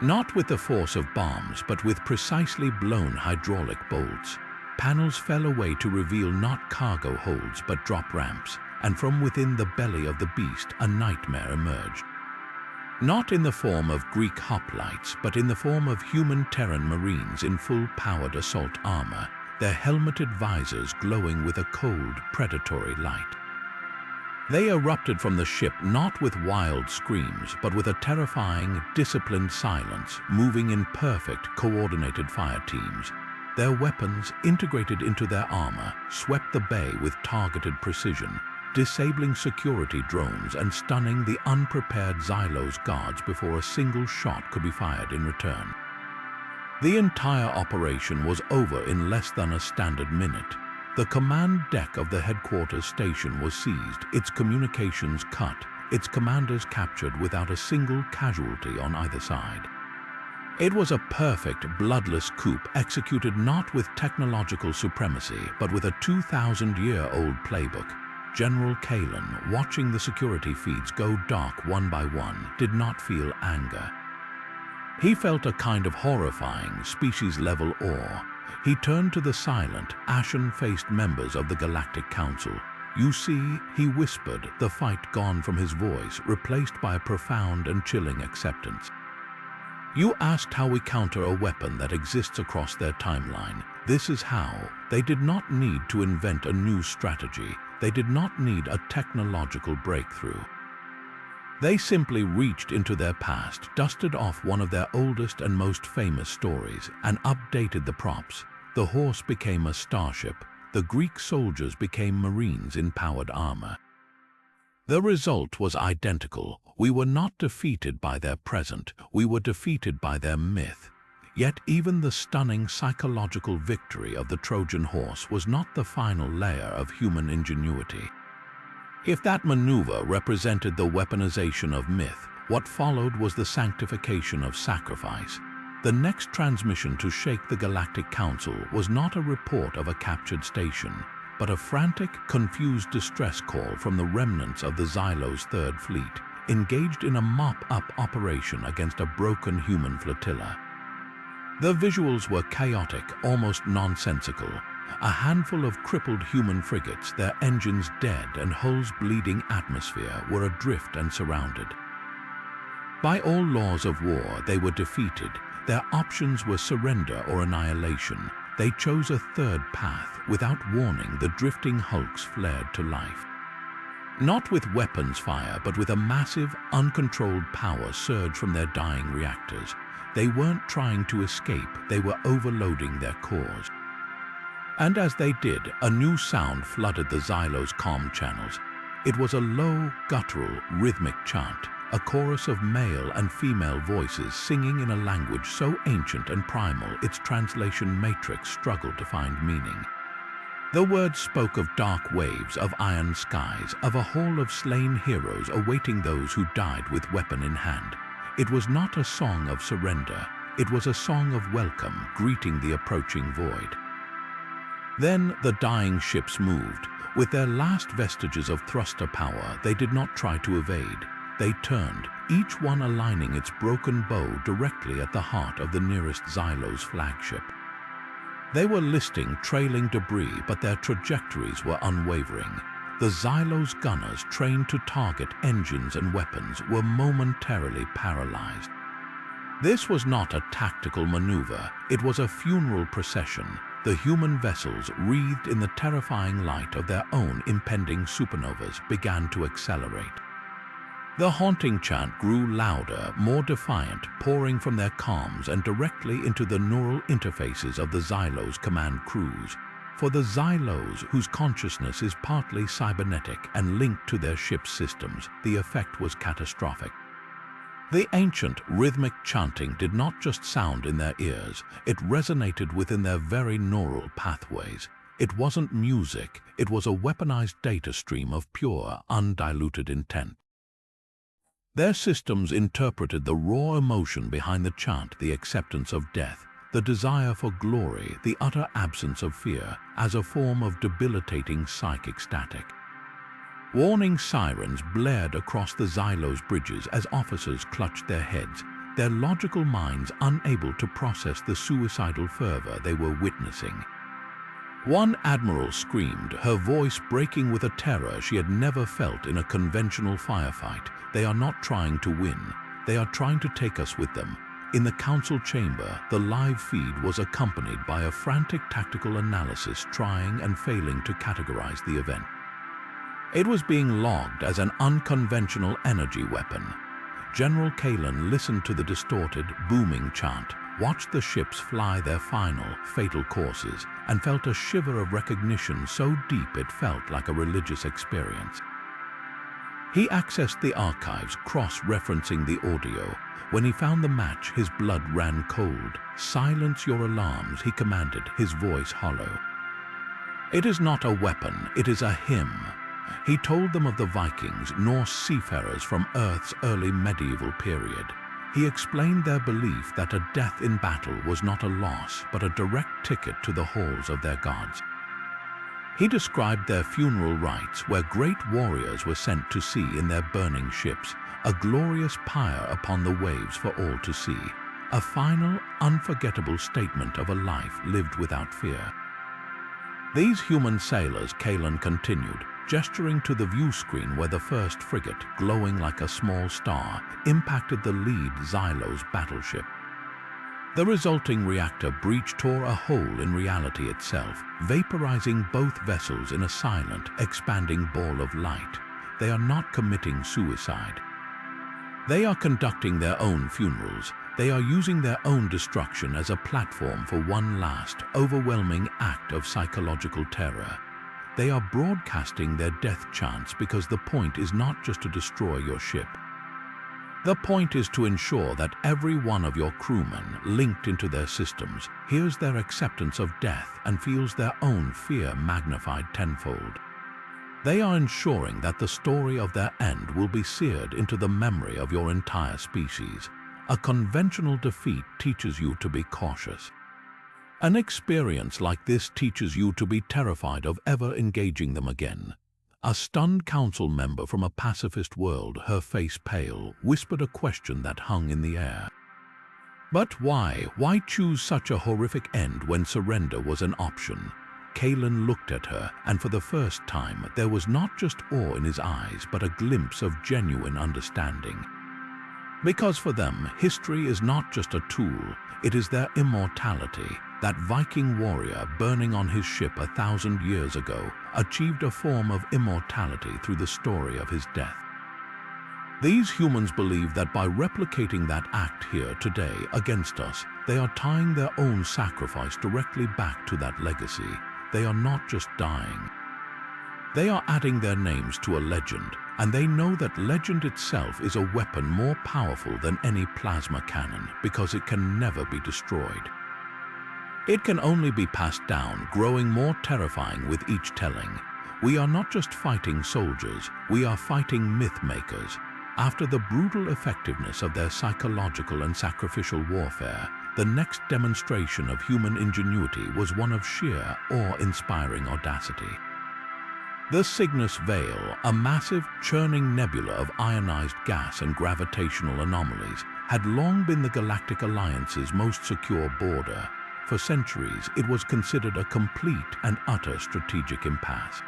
Not with the force of bombs, but with precisely blown hydraulic bolts. Panels fell away to reveal not cargo holds, but drop ramps, and from within the belly of the beast, a nightmare emerged. Not in the form of Greek hoplites, but in the form of human Terran Marines in full-powered assault armor, their helmeted visors glowing with a cold, predatory light. They erupted from the ship not with wild screams, but with a terrifying, disciplined silence, moving in perfect, coordinated fire teams. Their weapons, integrated into their armor, swept the bay with targeted precision, disabling security drones and stunning the unprepared Xylos guards before a single shot could be fired in return. The entire operation was over in less than a standard minute. The command deck of the headquarters station was seized, its communications cut, its commanders captured without a single casualty on either side. It was a perfect, bloodless coup executed not with technological supremacy, but with a 2,000-year-old playbook. General Kalin, watching the security feeds go dark one by one, did not feel anger. He felt a kind of horrifying, species-level awe. He turned to the silent, ashen-faced members of the Galactic Council. "You see," he whispered, the fight gone from his voice, replaced by a profound and chilling acceptance. "You asked how we counter a weapon that exists across their timeline. This is how. They did not need to invent a new strategy. They did not need a technological breakthrough. They simply reached into their past, dusted off one of their oldest and most famous stories, and updated the props. The horse became a starship. The Greek soldiers became Marines in powered armor. The result was identical. We were not defeated by their present. We were defeated by their myth. Yet even the stunning psychological victory of the Trojan Horse was not the final layer of human ingenuity. If that maneuver represented the weaponization of myth, what followed was the sanctification of sacrifice. The next transmission to shake the Galactic Council was not a report of a captured station, but a frantic, confused distress call from the remnants of the Xylos Third Fleet, engaged in a mop-up operation against a broken human flotilla. The visuals were chaotic, almost nonsensical. A handful of crippled human frigates, their engines dead and hulls bleeding atmosphere, were adrift and surrounded. By all laws of war, they were defeated. Their options were surrender or annihilation. They chose a third path. Without warning, the drifting hulks flared to life. Not with weapons fire, but with a massive, uncontrolled power surge from their dying reactors. They weren't trying to escape, they were overloading their cores. And as they did, a new sound flooded the Xylos comm channels. It was a low, guttural, rhythmic chant, a chorus of male and female voices singing in a language so ancient and primal its translation matrix struggled to find meaning. The words spoke of dark waves, of iron skies, of a hall of slain heroes awaiting those who died with weapon in hand. It was not a song of surrender. It was a song of welcome, greeting the approaching void. Then the dying ships moved. With their last vestiges of thruster power, they did not try to evade. They turned, each one aligning its broken bow directly at the heart of the nearest Xylo's flagship. They were listing trailing debris, but their trajectories were unwavering. The Xylo's gunners, trained to target engines and weapons, were momentarily paralyzed. This was not a tactical maneuver, it was a funeral procession. The human vessels, wreathed in the terrifying light of their own impending supernovas, began to accelerate. The haunting chant grew louder, more defiant, pouring from their comms and directly into the neural interfaces of the Xylo's command crews. For the Xylos, whose consciousness is partly cybernetic and linked to their ship's systems, the effect was catastrophic. The ancient, rhythmic chanting did not just sound in their ears, it resonated within their very neural pathways. It wasn't music, it was a weaponized data stream of pure, undiluted intent. Their systems interpreted the raw emotion behind the chant, the acceptance of death, the desire for glory, the utter absence of fear, as a form of debilitating psychic static. Warning sirens blared across the Xylo's bridges as officers clutched their heads, their logical minds unable to process the suicidal fervor they were witnessing. One admiral screamed, her voice breaking with a terror she had never felt in a conventional firefight. "They are not trying to win. They are trying to take us with them." In the council chamber, the live feed was accompanied by a frantic tactical analysis trying and failing to categorize the event. It was being logged as an unconventional energy weapon. General Kalen listened to the distorted, booming chant, watched the ships fly their final, fatal courses, and felt a shiver of recognition so deep it felt like a religious experience. He accessed the archives, cross-referencing the audio. When he found the match, his blood ran cold. "Silence your alarms," he commanded, his voice hollow. "It is not a weapon, it is a hymn." He told them of the Vikings, Norse seafarers from Earth's early medieval period. He explained their belief that a death in battle was not a loss, but a direct ticket to the halls of their gods. He described their funeral rites, where great warriors were sent to sea in their burning ships, a glorious pyre upon the waves for all to see, a final, unforgettable statement of a life lived without fear. "These human sailors," Kalen continued, gesturing to the view screen where the first frigate, glowing like a small star, impacted the lead Xylo's battleship. The resulting reactor breach tore a hole in reality itself, vaporizing both vessels in a silent, expanding ball of light. They are not committing suicide. They are conducting their own funerals. They are using their own destruction as a platform for one last, overwhelming act of psychological terror. They are broadcasting their death chants because the point is not just to destroy your ship. The point is to ensure that every one of your crewmen, linked into their systems, hears their acceptance of death and feels their own fear magnified tenfold. They are ensuring that the story of their end will be seared into the memory of your entire species. A conventional defeat teaches you to be cautious. An experience like this teaches you to be terrified of ever engaging them again. A stunned council member from a pacifist world, her face pale, whispered a question that hung in the air. But why? Why choose such a horrific end when surrender was an option? Kalen looked at her, and for the first time, there was not just awe in his eyes, but a glimpse of genuine understanding. Because for them, history is not just a tool, it is their immortality. That Viking warrior burning on his ship 1,000 years ago achieved a form of immortality through the story of his death. These humans believe that by replicating that act here today against us, they are tying their own sacrifice directly back to that legacy. They are not just dying. They are adding their names to a legend, and they know that legend itself is a weapon more powerful than any plasma cannon because it can never be destroyed. It can only be passed down, growing more terrifying with each telling. We are not just fighting soldiers, we are fighting myth makers. After the brutal effectiveness of their psychological and sacrificial warfare, the next demonstration of human ingenuity was one of sheer, awe-inspiring audacity. The Cygnus Veil, a massive, churning nebula of ionized gas and gravitational anomalies, had long been the Galactic Alliance's most secure border. For centuries, it was considered a complete and utter strategic impasse.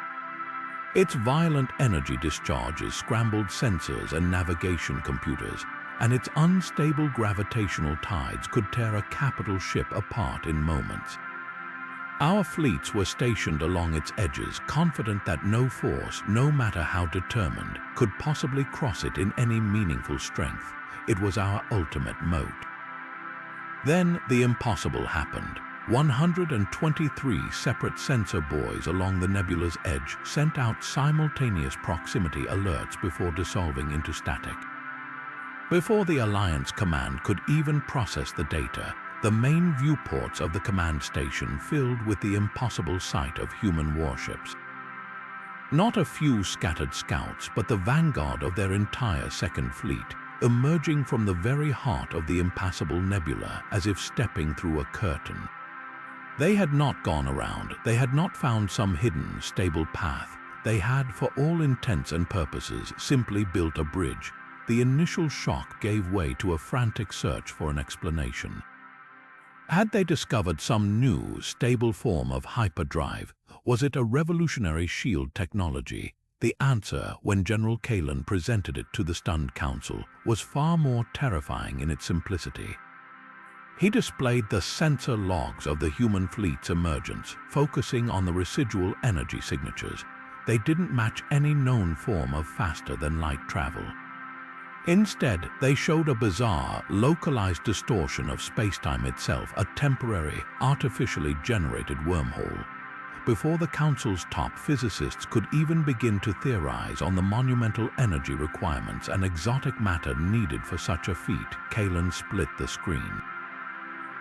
Its violent energy discharges scrambled sensors and navigation computers, and its unstable gravitational tides could tear a capital ship apart in moments. Our fleets were stationed along its edges, confident that no force, no matter how determined, could possibly cross it in any meaningful strength. It was our ultimate moat. Then the impossible happened. 123 separate sensor buoys along the nebula's edge sent out simultaneous proximity alerts before dissolving into static. Before the Alliance command could even process the data, the main viewports of the command station filled with the impossible sight of human warships. Not a few scattered scouts, but the vanguard of their entire second fleet, emerging from the very heart of the impassable nebula as if stepping through a curtain. They had not gone around, they had not found some hidden, stable path. They had, for all intents and purposes, simply built a bridge. The initial shock gave way to a frantic search for an explanation. Had they discovered some new, stable form of hyperdrive? Was it a revolutionary shield technology? The answer, when General Kalan presented it to the stunned council, was far more terrifying in its simplicity. He displayed the sensor logs of the human fleet's emergence, focusing on the residual energy signatures. They didn't match any known form of faster-than-light travel. Instead, they showed a bizarre, localized distortion of space-time itself, a temporary, artificially generated wormhole. Before the Council's top physicists could even begin to theorize on the monumental energy requirements and exotic matter needed for such a feat, Kalan split the screen.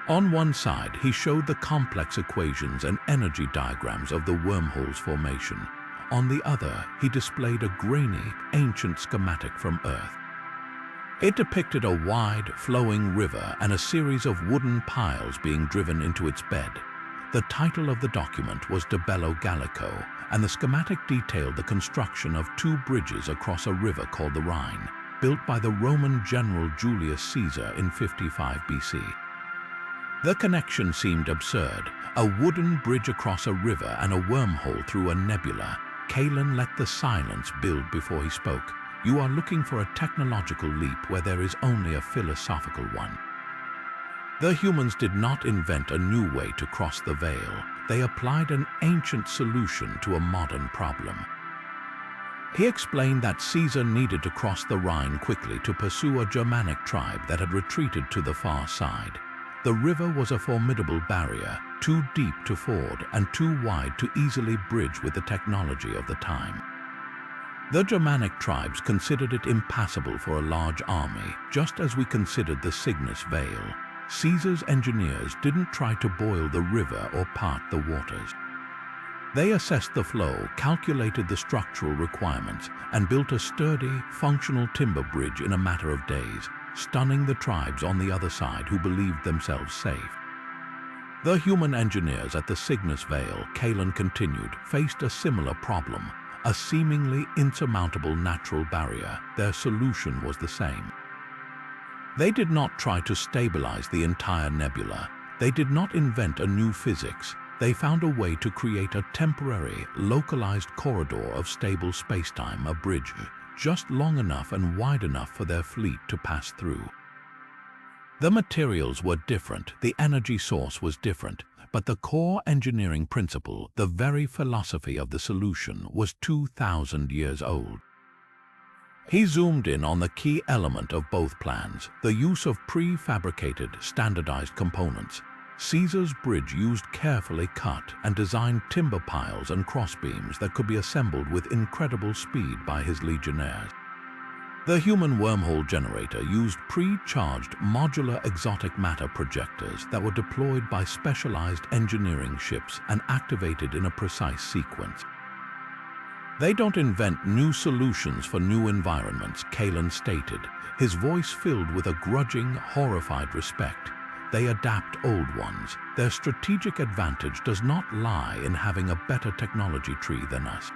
On one side, he showed the complex equations and energy diagrams of the wormhole's formation. On the other, he displayed a grainy, ancient schematic from Earth. It depicted a wide, flowing river and a series of wooden piles being driven into its bed. The title of the document was De Bello Gallico, and the schematic detailed the construction of two bridges across a river called the Rhine, built by the Roman general Julius Caesar in 55 BC. The connection seemed absurd, a wooden bridge across a river and a wormhole through a nebula. Kalan let the silence build before he spoke. You are looking for a technological leap where there is only a philosophical one. The humans did not invent a new way to cross the veil. They applied an ancient solution to a modern problem. He explained that Caesar needed to cross the Rhine quickly to pursue a Germanic tribe that had retreated to the far side. The river was a formidable barrier, too deep to ford and too wide to easily bridge with the technology of the time. The Germanic tribes considered it impassable for a large army, just as we considered the Cygnus Veil. Caesar's engineers didn't try to boil the river or part the waters. They assessed the flow, calculated the structural requirements, and built a sturdy, functional timber bridge in a matter of days, stunning the tribes on the other side who believed themselves safe. The human engineers at the Cygnus Veil, Kalan continued, faced a similar problem, a seemingly insurmountable natural barrier. Their solution was the same. They did not try to stabilize the entire nebula. They did not invent a new physics. They found a way to create a temporary, localized corridor of stable spacetime, a bridge, just long enough and wide enough for their fleet to pass through. The materials were different, the energy source was different, but the core engineering principle, the very philosophy of the solution, was 2,000 years old. He zoomed in on the key element of both plans, the use of prefabricated, standardized components. Caesar's bridge used carefully cut and designed timber piles and crossbeams that could be assembled with incredible speed by his legionnaires. The human wormhole generator used pre-charged modular exotic matter projectors that were deployed by specialized engineering ships and activated in a precise sequence. They don't invent new solutions for new environments, Kalen stated, his voice filled with a grudging, horrified respect. They adapt old ones. Their strategic advantage does not lie in having a better technology tree than us.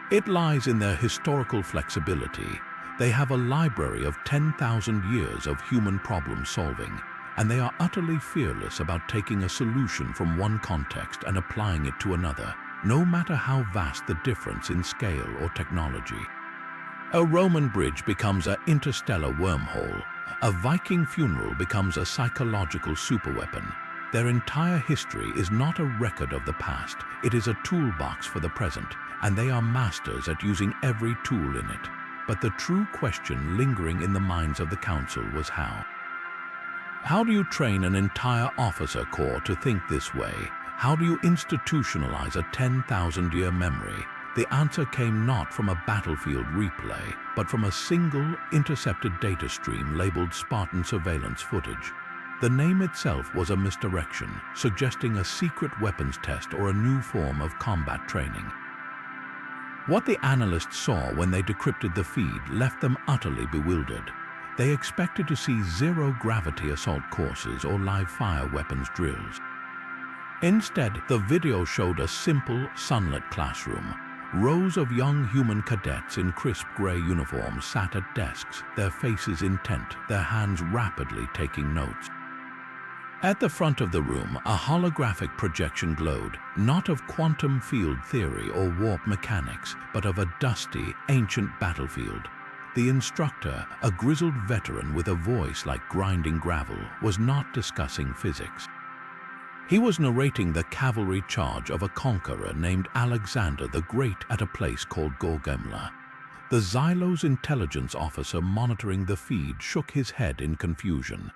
It lies in their historical flexibility. They have a library of 10,000 years of human problem solving, and they are utterly fearless about taking a solution from one context and applying it to another, no matter how vast the difference in scale or technology. A Roman bridge becomes an interstellar wormhole. A Viking funeral becomes a psychological superweapon. Their entire history is not a record of the past, it is a toolbox for the present, and they are masters at using every tool in it. But the true question lingering in the minds of the council was how. How do you train an entire officer corps to think this way? How do you institutionalize a 10,000-year memory? The answer came not from a battlefield replay, but from a single, intercepted data stream labeled Spartan surveillance footage. The name itself was a misdirection, suggesting a secret weapons test or a new form of combat training. What the analysts saw when they decrypted the feed left them utterly bewildered. They expected to see zero-gravity assault courses or live-fire weapons drills. Instead, the video showed a simple, sunlit classroom. Rows of young human cadets in crisp gray uniforms sat at desks, their faces intent, their hands rapidly taking notes. At the front of the room, a holographic projection glowed, not of quantum field theory or warp mechanics, but of a dusty, ancient battlefield. The instructor, a grizzled veteran with a voice like grinding gravel, was not discussing physics. He was narrating the cavalry charge of a conqueror named Alexander the Great at a place called Guerrilla. The Xylo's intelligence officer monitoring the feed shook his head in confusion.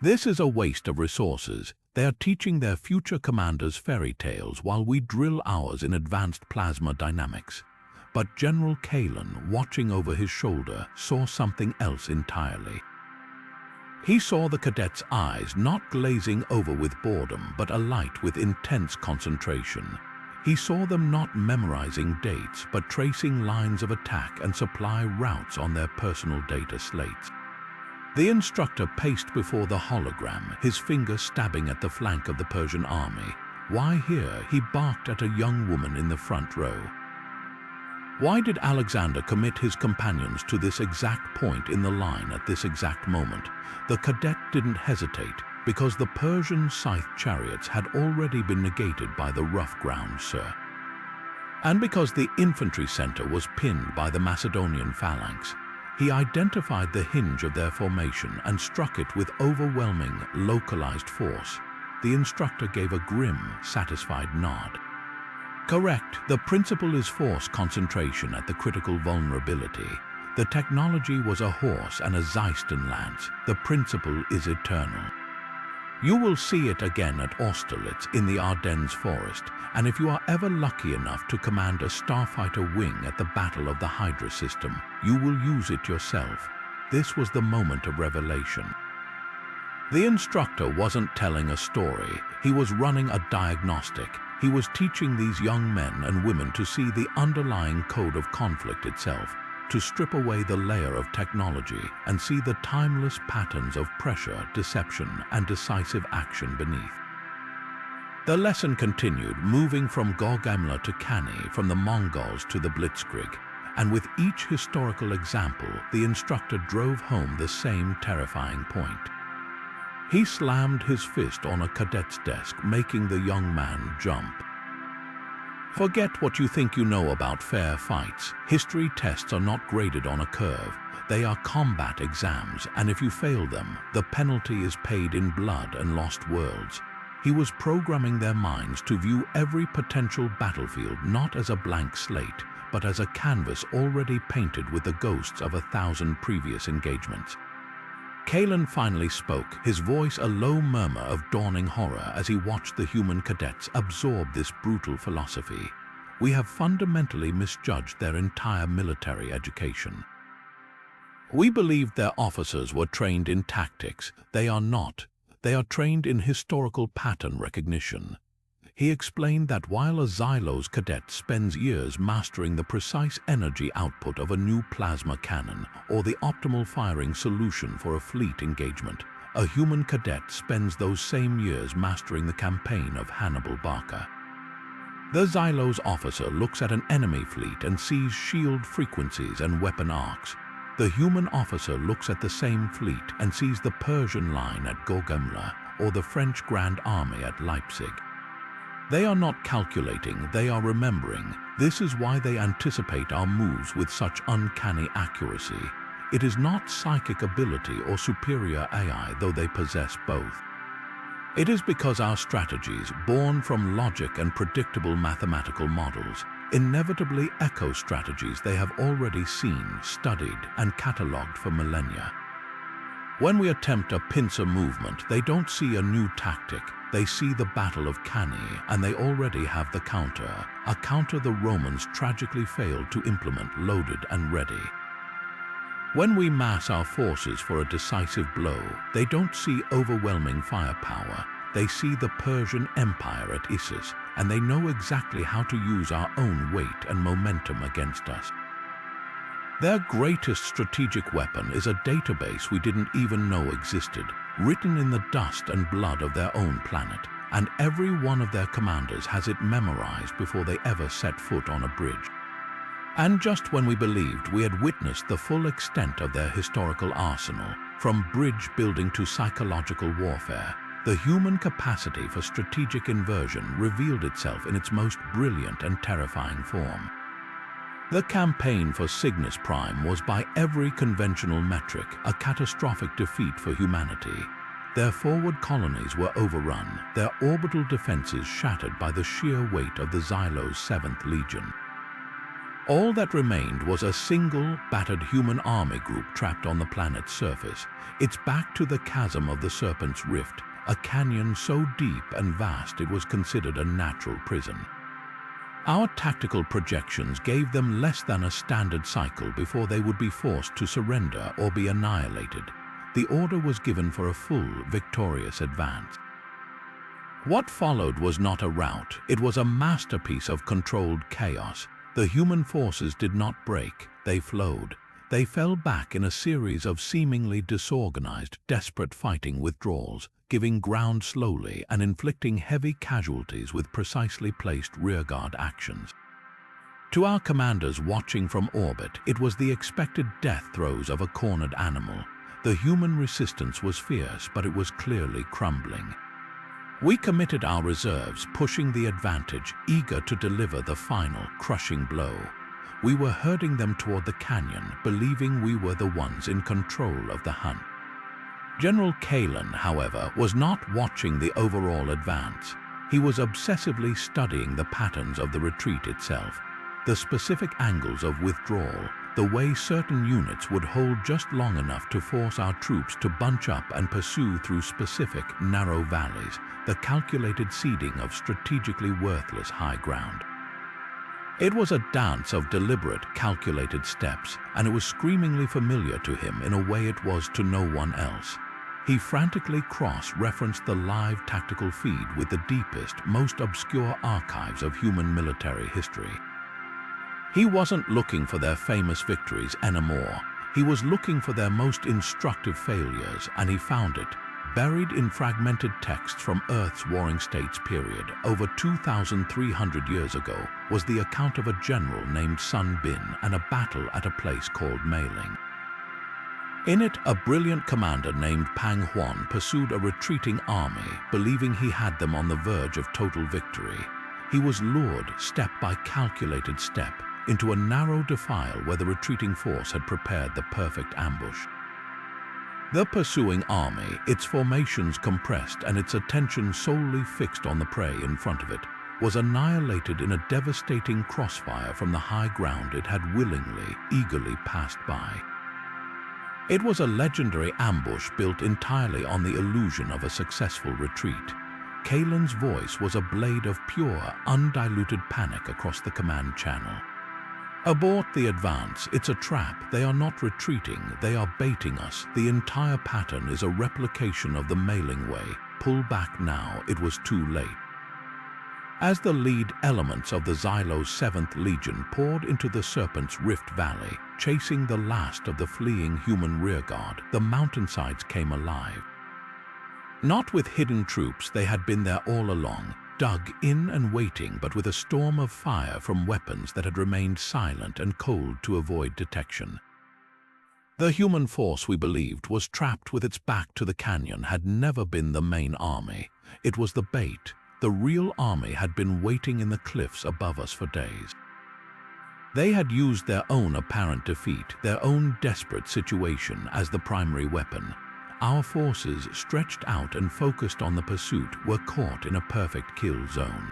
This is a waste of resources. They are teaching their future commanders fairy tales while we drill ours in advanced plasma dynamics. But General Kalen, watching over his shoulder, saw something else entirely. He saw the cadets' eyes not glazing over with boredom, but alight with intense concentration. He saw them not memorizing dates, but tracing lines of attack and supply routes on their personal data slates. The instructor paced before the hologram, his finger stabbing at the flank of the Persian army. Why here? He barked at a young woman in the front row. Why did Alexander commit his companions to this exact point in the line at this exact moment? The cadet didn't hesitate, because the Persian scythe chariots had already been negated by the rough ground, sir. And because the infantry center was pinned by the Macedonian phalanx, he identified the hinge of their formation and struck it with overwhelming, localized force. The instructor gave a grim, satisfied nod. Correct, the principle is force concentration at the critical vulnerability. The technology was a horse and a Zeiston lance. The principle is eternal. You will see it again at Austerlitz in the Ardennes forest, and if you are ever lucky enough to command a starfighter wing at the Battle of the Hydra system, you will use it yourself. This was the moment of revelation. The instructor wasn't telling a story, he was running a diagnostic. He was teaching these young men and women to see the underlying code of conflict itself, to strip away the layer of technology and see the timeless patterns of pressure, deception, and decisive action beneath. The lesson continued, moving from Guerrilla to Cannae, from the Mongols to the blitzkrieg, and with each historical example, the instructor drove home the same terrifying point. He slammed his fist on a cadet's desk, making the young man jump. Forget what you think you know about fair fights. History tests are not graded on a curve. They are combat exams, and if you fail them, the penalty is paid in blood and lost worlds. He was programming their minds to view every potential battlefield not as a blank slate, but as a canvas already painted with the ghosts of 1,000 previous engagements. Kalen finally spoke, his voice a low murmur of dawning horror as he watched the human cadets absorb this brutal philosophy. We have fundamentally misjudged their entire military education. We believed their officers were trained in tactics. They are not. They are trained in historical pattern recognition. He explained that while a Xylos cadet spends years mastering the precise energy output of a new plasma cannon or the optimal firing solution for a fleet engagement, a human cadet spends those same years mastering the campaign of Hannibal Barca. The Xylos officer looks at an enemy fleet and sees shield frequencies and weapon arcs. The human officer looks at the same fleet and sees the Persian line at Gaugamela or the French Grand Army at Leipzig. They are not calculating, they are remembering. This is why they anticipate our moves with such uncanny accuracy. It is not psychic ability or superior AI, though they possess both. It is because our strategies, born from logic and predictable mathematical models, inevitably echo strategies they have already seen, studied, and catalogued for millennia. When we attempt a pincer movement, they don't see a new tactic. They see the Battle of Cannae, and they already have the counter, a counter the Romans tragically failed to implement, loaded and ready. When we mass our forces for a decisive blow, they don't see overwhelming firepower. They see the Persian Empire at Issus, and they know exactly how to use our own weight and momentum against us. Their greatest strategic weapon is a database we didn't even know existed, written in the dust and blood of their own planet, and every one of their commanders has it memorized before they ever set foot on a bridge. And just when we believed we had witnessed the full extent of their historical arsenal, from bridge building to psychological warfare, the human capacity for strategic inversion revealed itself in its most brilliant and terrifying form. The campaign for Cygnus Prime was by every conventional metric a catastrophic defeat for humanity. Their forward colonies were overrun, their orbital defenses shattered by the sheer weight of the Xylos 7th Legion. All that remained was a single, battered human army group trapped on the planet's surface, its back to the chasm of the Serpent's Rift, a canyon so deep and vast it was considered a natural prison. Our tactical projections gave them less than a standard cycle before they would be forced to surrender or be annihilated. The order was given for a full, victorious advance. What followed was not a rout, it was a masterpiece of controlled chaos. The human forces did not break, they flowed. They fell back in a series of seemingly disorganized, desperate fighting withdrawals, giving ground slowly and inflicting heavy casualties with precisely placed rearguard actions. To our commanders watching from orbit, it was the expected death throes of a cornered animal. The human resistance was fierce, but it was clearly crumbling. We committed our reserves, pushing the advantage, eager to deliver the final, crushing blow. We were herding them toward the canyon, believing we were the ones in control of the hunt. General Kalin, however, was not watching the overall advance. He was obsessively studying the patterns of the retreat itself, the specific angles of withdrawal, the way certain units would hold just long enough to force our troops to bunch up and pursue through specific, narrow valleys, the calculated seeding of strategically worthless high ground. It was a dance of deliberate, calculated steps, and it was screamingly familiar to him in a way it was to no one else. He frantically cross-referenced the live tactical feed with the deepest, most obscure archives of human military history. He wasn't looking for their famous victories anymore. He was looking for their most instructive failures, and he found it. Buried in fragmented texts from Earth's Warring States period, over 2,300 years ago, was the account of a general named Sun Bin and a battle at a place called Meiling. In it, a brilliant commander named Pang Huan pursued a retreating army, believing he had them on the verge of total victory. He was lured, step by calculated step, into a narrow defile where the retreating force had prepared the perfect ambush. The pursuing army, its formations compressed and its attention solely fixed on the prey in front of it, was annihilated in a devastating crossfire from the high ground it had willingly, eagerly passed by. It was a legendary ambush built entirely on the illusion of a successful retreat. Kalin's voice was a blade of pure, undiluted panic across the command channel. Abort the advance, it's a trap. They are not retreating, they are baiting us. The entire pattern is a replication of the Meiling way. Pull back now, it was too late. As the lead elements of the Xylo's 7th Legion poured into the Serpent's Rift Valley, chasing the last of the fleeing human rearguard, the mountainsides came alive. Not with hidden troops, they had been there all along, dug in and waiting, but with a storm of fire from weapons that had remained silent and cold to avoid detection. The human force, we believed, was trapped with its back to the canyon, had never been the main army. It was the bait. The real army had been waiting in the cliffs above us for days. They had used their own apparent defeat, their own desperate situation, as the primary weapon. Our forces, stretched out and focused on the pursuit, were caught in a perfect kill zone.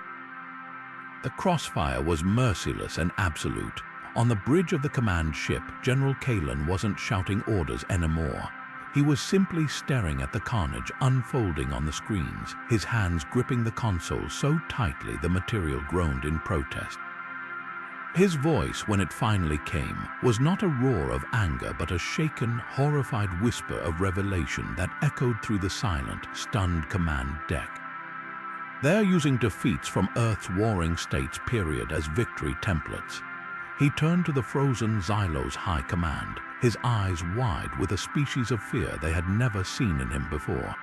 The crossfire was merciless and absolute. On the bridge of the command ship, General Kalen wasn't shouting orders anymore. He was simply staring at the carnage unfolding on the screens, his hands gripping the console so tightly the material groaned in protest. His voice, when it finally came, was not a roar of anger but a shaken, horrified whisper of revelation that echoed through the silent, stunned command deck. They're using defeats from Earth's warring states period as victory templates. He turned to the frozen Xylo's high command, his eyes wide with a species of fear they had never seen in him before.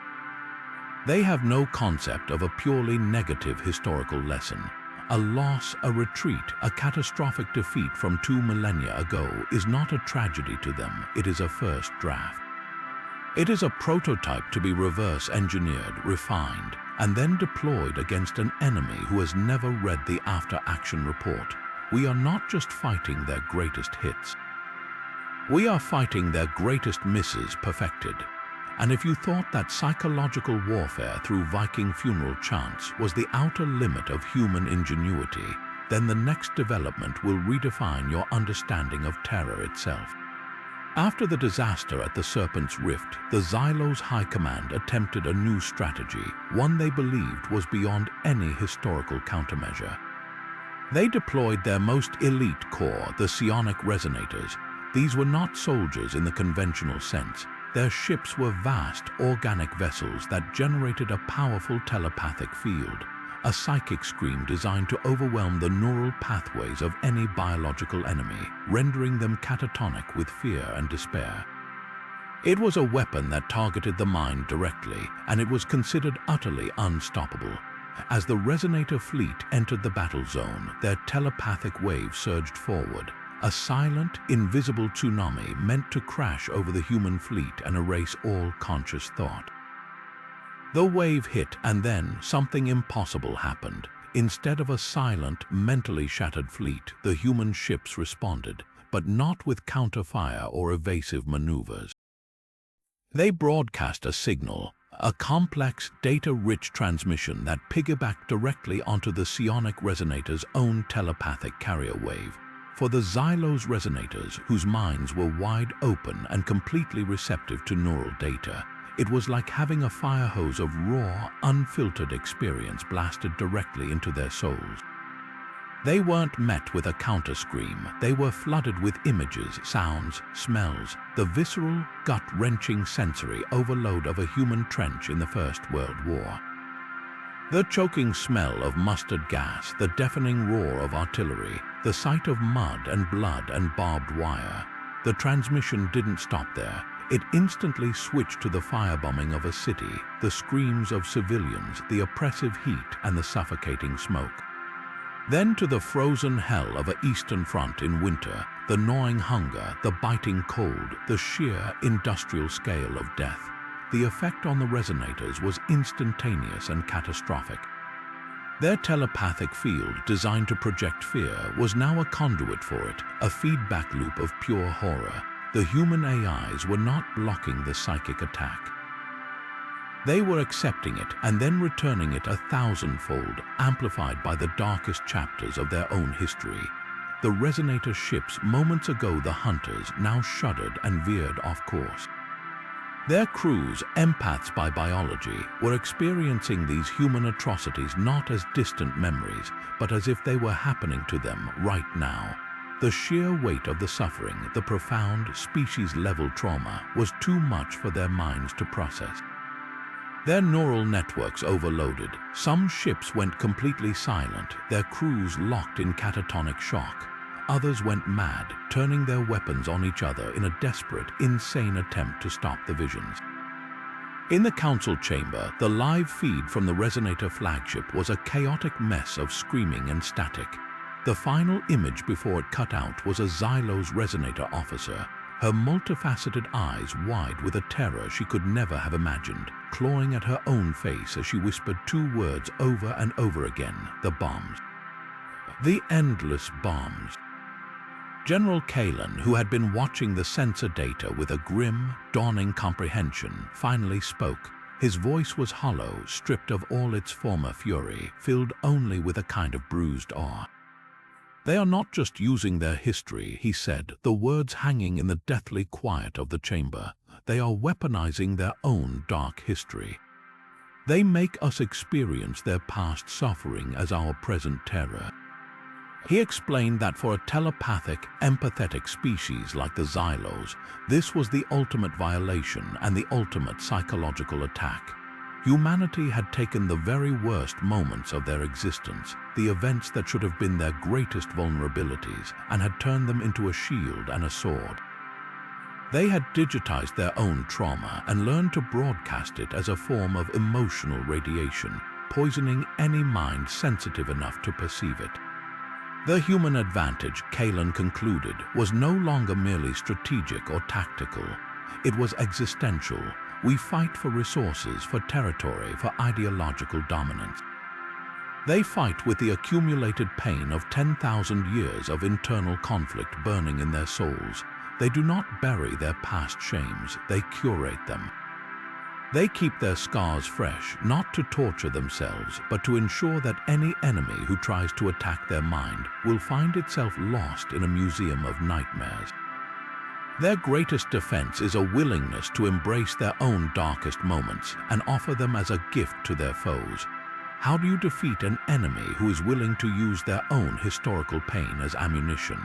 They have no concept of a purely negative historical lesson. A loss, a retreat, a catastrophic defeat from 2 millennia ago is not a tragedy to them, it is a first draft. It is a prototype to be reverse-engineered, refined, and then deployed against an enemy who has never read the after-action report. We are not just fighting their greatest hits. We are fighting their greatest misses perfected. And if you thought that psychological warfare through Viking funeral chants was the outer limit of human ingenuity, then the next development will redefine your understanding of terror itself. After the disaster at the Serpent's Rift, the Xylo's High Command attempted a new strategy, one they believed was beyond any historical countermeasure. They deployed their most elite corps, the psionic resonators. These were not soldiers in the conventional sense. Their ships were vast, organic vessels that generated a powerful telepathic field, a psychic scream designed to overwhelm the neural pathways of any biological enemy, rendering them catatonic with fear and despair. It was a weapon that targeted the mind directly, and it was considered utterly unstoppable. As the resonator fleet entered the battle zone, their telepathic wave surged forward, a silent, invisible tsunami meant to crash over the human fleet and erase all conscious thought. The wave hit, and then something impossible happened. Instead of a silent, mentally shattered fleet, the human ships responded, but not with counterfire or evasive maneuvers. They broadcast a signal, a complex, data-rich transmission that piggybacked directly onto the psionic resonator's own telepathic carrier wave. For the Xylo's resonators, whose minds were wide open and completely receptive to neural data, it was like having a fire hose of raw, unfiltered experience blasted directly into their souls. They weren't met with a counter-scream. They were flooded with images, sounds, smells, the visceral, gut-wrenching sensory overload of a human trench in the First World War. The choking smell of mustard gas, the deafening roar of artillery, the sight of mud and blood and barbed wire. The transmission didn't stop there. It instantly switched to the firebombing of a city, the screams of civilians, the oppressive heat and the suffocating smoke. Then to the frozen hell of an Eastern Front in winter, the gnawing hunger, the biting cold, the sheer industrial scale of death. The effect on the resonators was instantaneous and catastrophic. Their telepathic field, designed to project fear, was now a conduit for it, a feedback loop of pure horror. The human AIs were not blocking the psychic attack. They were accepting it and then returning it 1,000-fold, amplified by the darkest chapters of their own history. The resonator ships, moments ago the hunters, now shuddered and veered off course. Their crews, empaths by biology, were experiencing these human atrocities not as distant memories, but as if they were happening to them right now. The sheer weight of the suffering, the profound, species-level trauma, was too much for their minds to process. Their neural networks overloaded. Some ships went completely silent, their crews locked in catatonic shock. Others went mad, turning their weapons on each other in a desperate, insane attempt to stop the visions. In the council chamber, the live feed from the Resonator flagship was a chaotic mess of screaming and static. The final image before it cut out was a Xylos Resonator officer, her multifaceted eyes wide with a terror she could never have imagined, clawing at her own face as she whispered two words over and over again: the bombs. The endless bombs. General Kalen, who had been watching the sensor data with a grim, dawning comprehension, finally spoke. His voice was hollow, stripped of all its former fury, filled only with a kind of bruised awe. "They are not just using their history," he said, the words hanging in the deathly quiet of the chamber. "They are weaponizing their own dark history. They make us experience their past suffering as our present terror." He explained that for a telepathic, empathetic species like the Xylos, this was the ultimate violation and the ultimate psychological attack. Humanity had taken the very worst moments of their existence, the events that should have been their greatest vulnerabilities, and had turned them into a shield and a sword. They had digitized their own trauma and learned to broadcast it as a form of emotional radiation, poisoning any mind sensitive enough to perceive it. The human advantage, Kalen concluded, was no longer merely strategic or tactical. It was existential. We fight for resources, for territory, for ideological dominance. They fight with the accumulated pain of 10,000 years of internal conflict burning in their souls. They do not bury their past shames, they curate them. They keep their scars fresh, not to torture themselves, but to ensure that any enemy who tries to attack their mind will find itself lost in a museum of nightmares. Their greatest defense is a willingness to embrace their own darkest moments and offer them as a gift to their foes. How do you defeat an enemy who is willing to use their own historical pain as ammunition?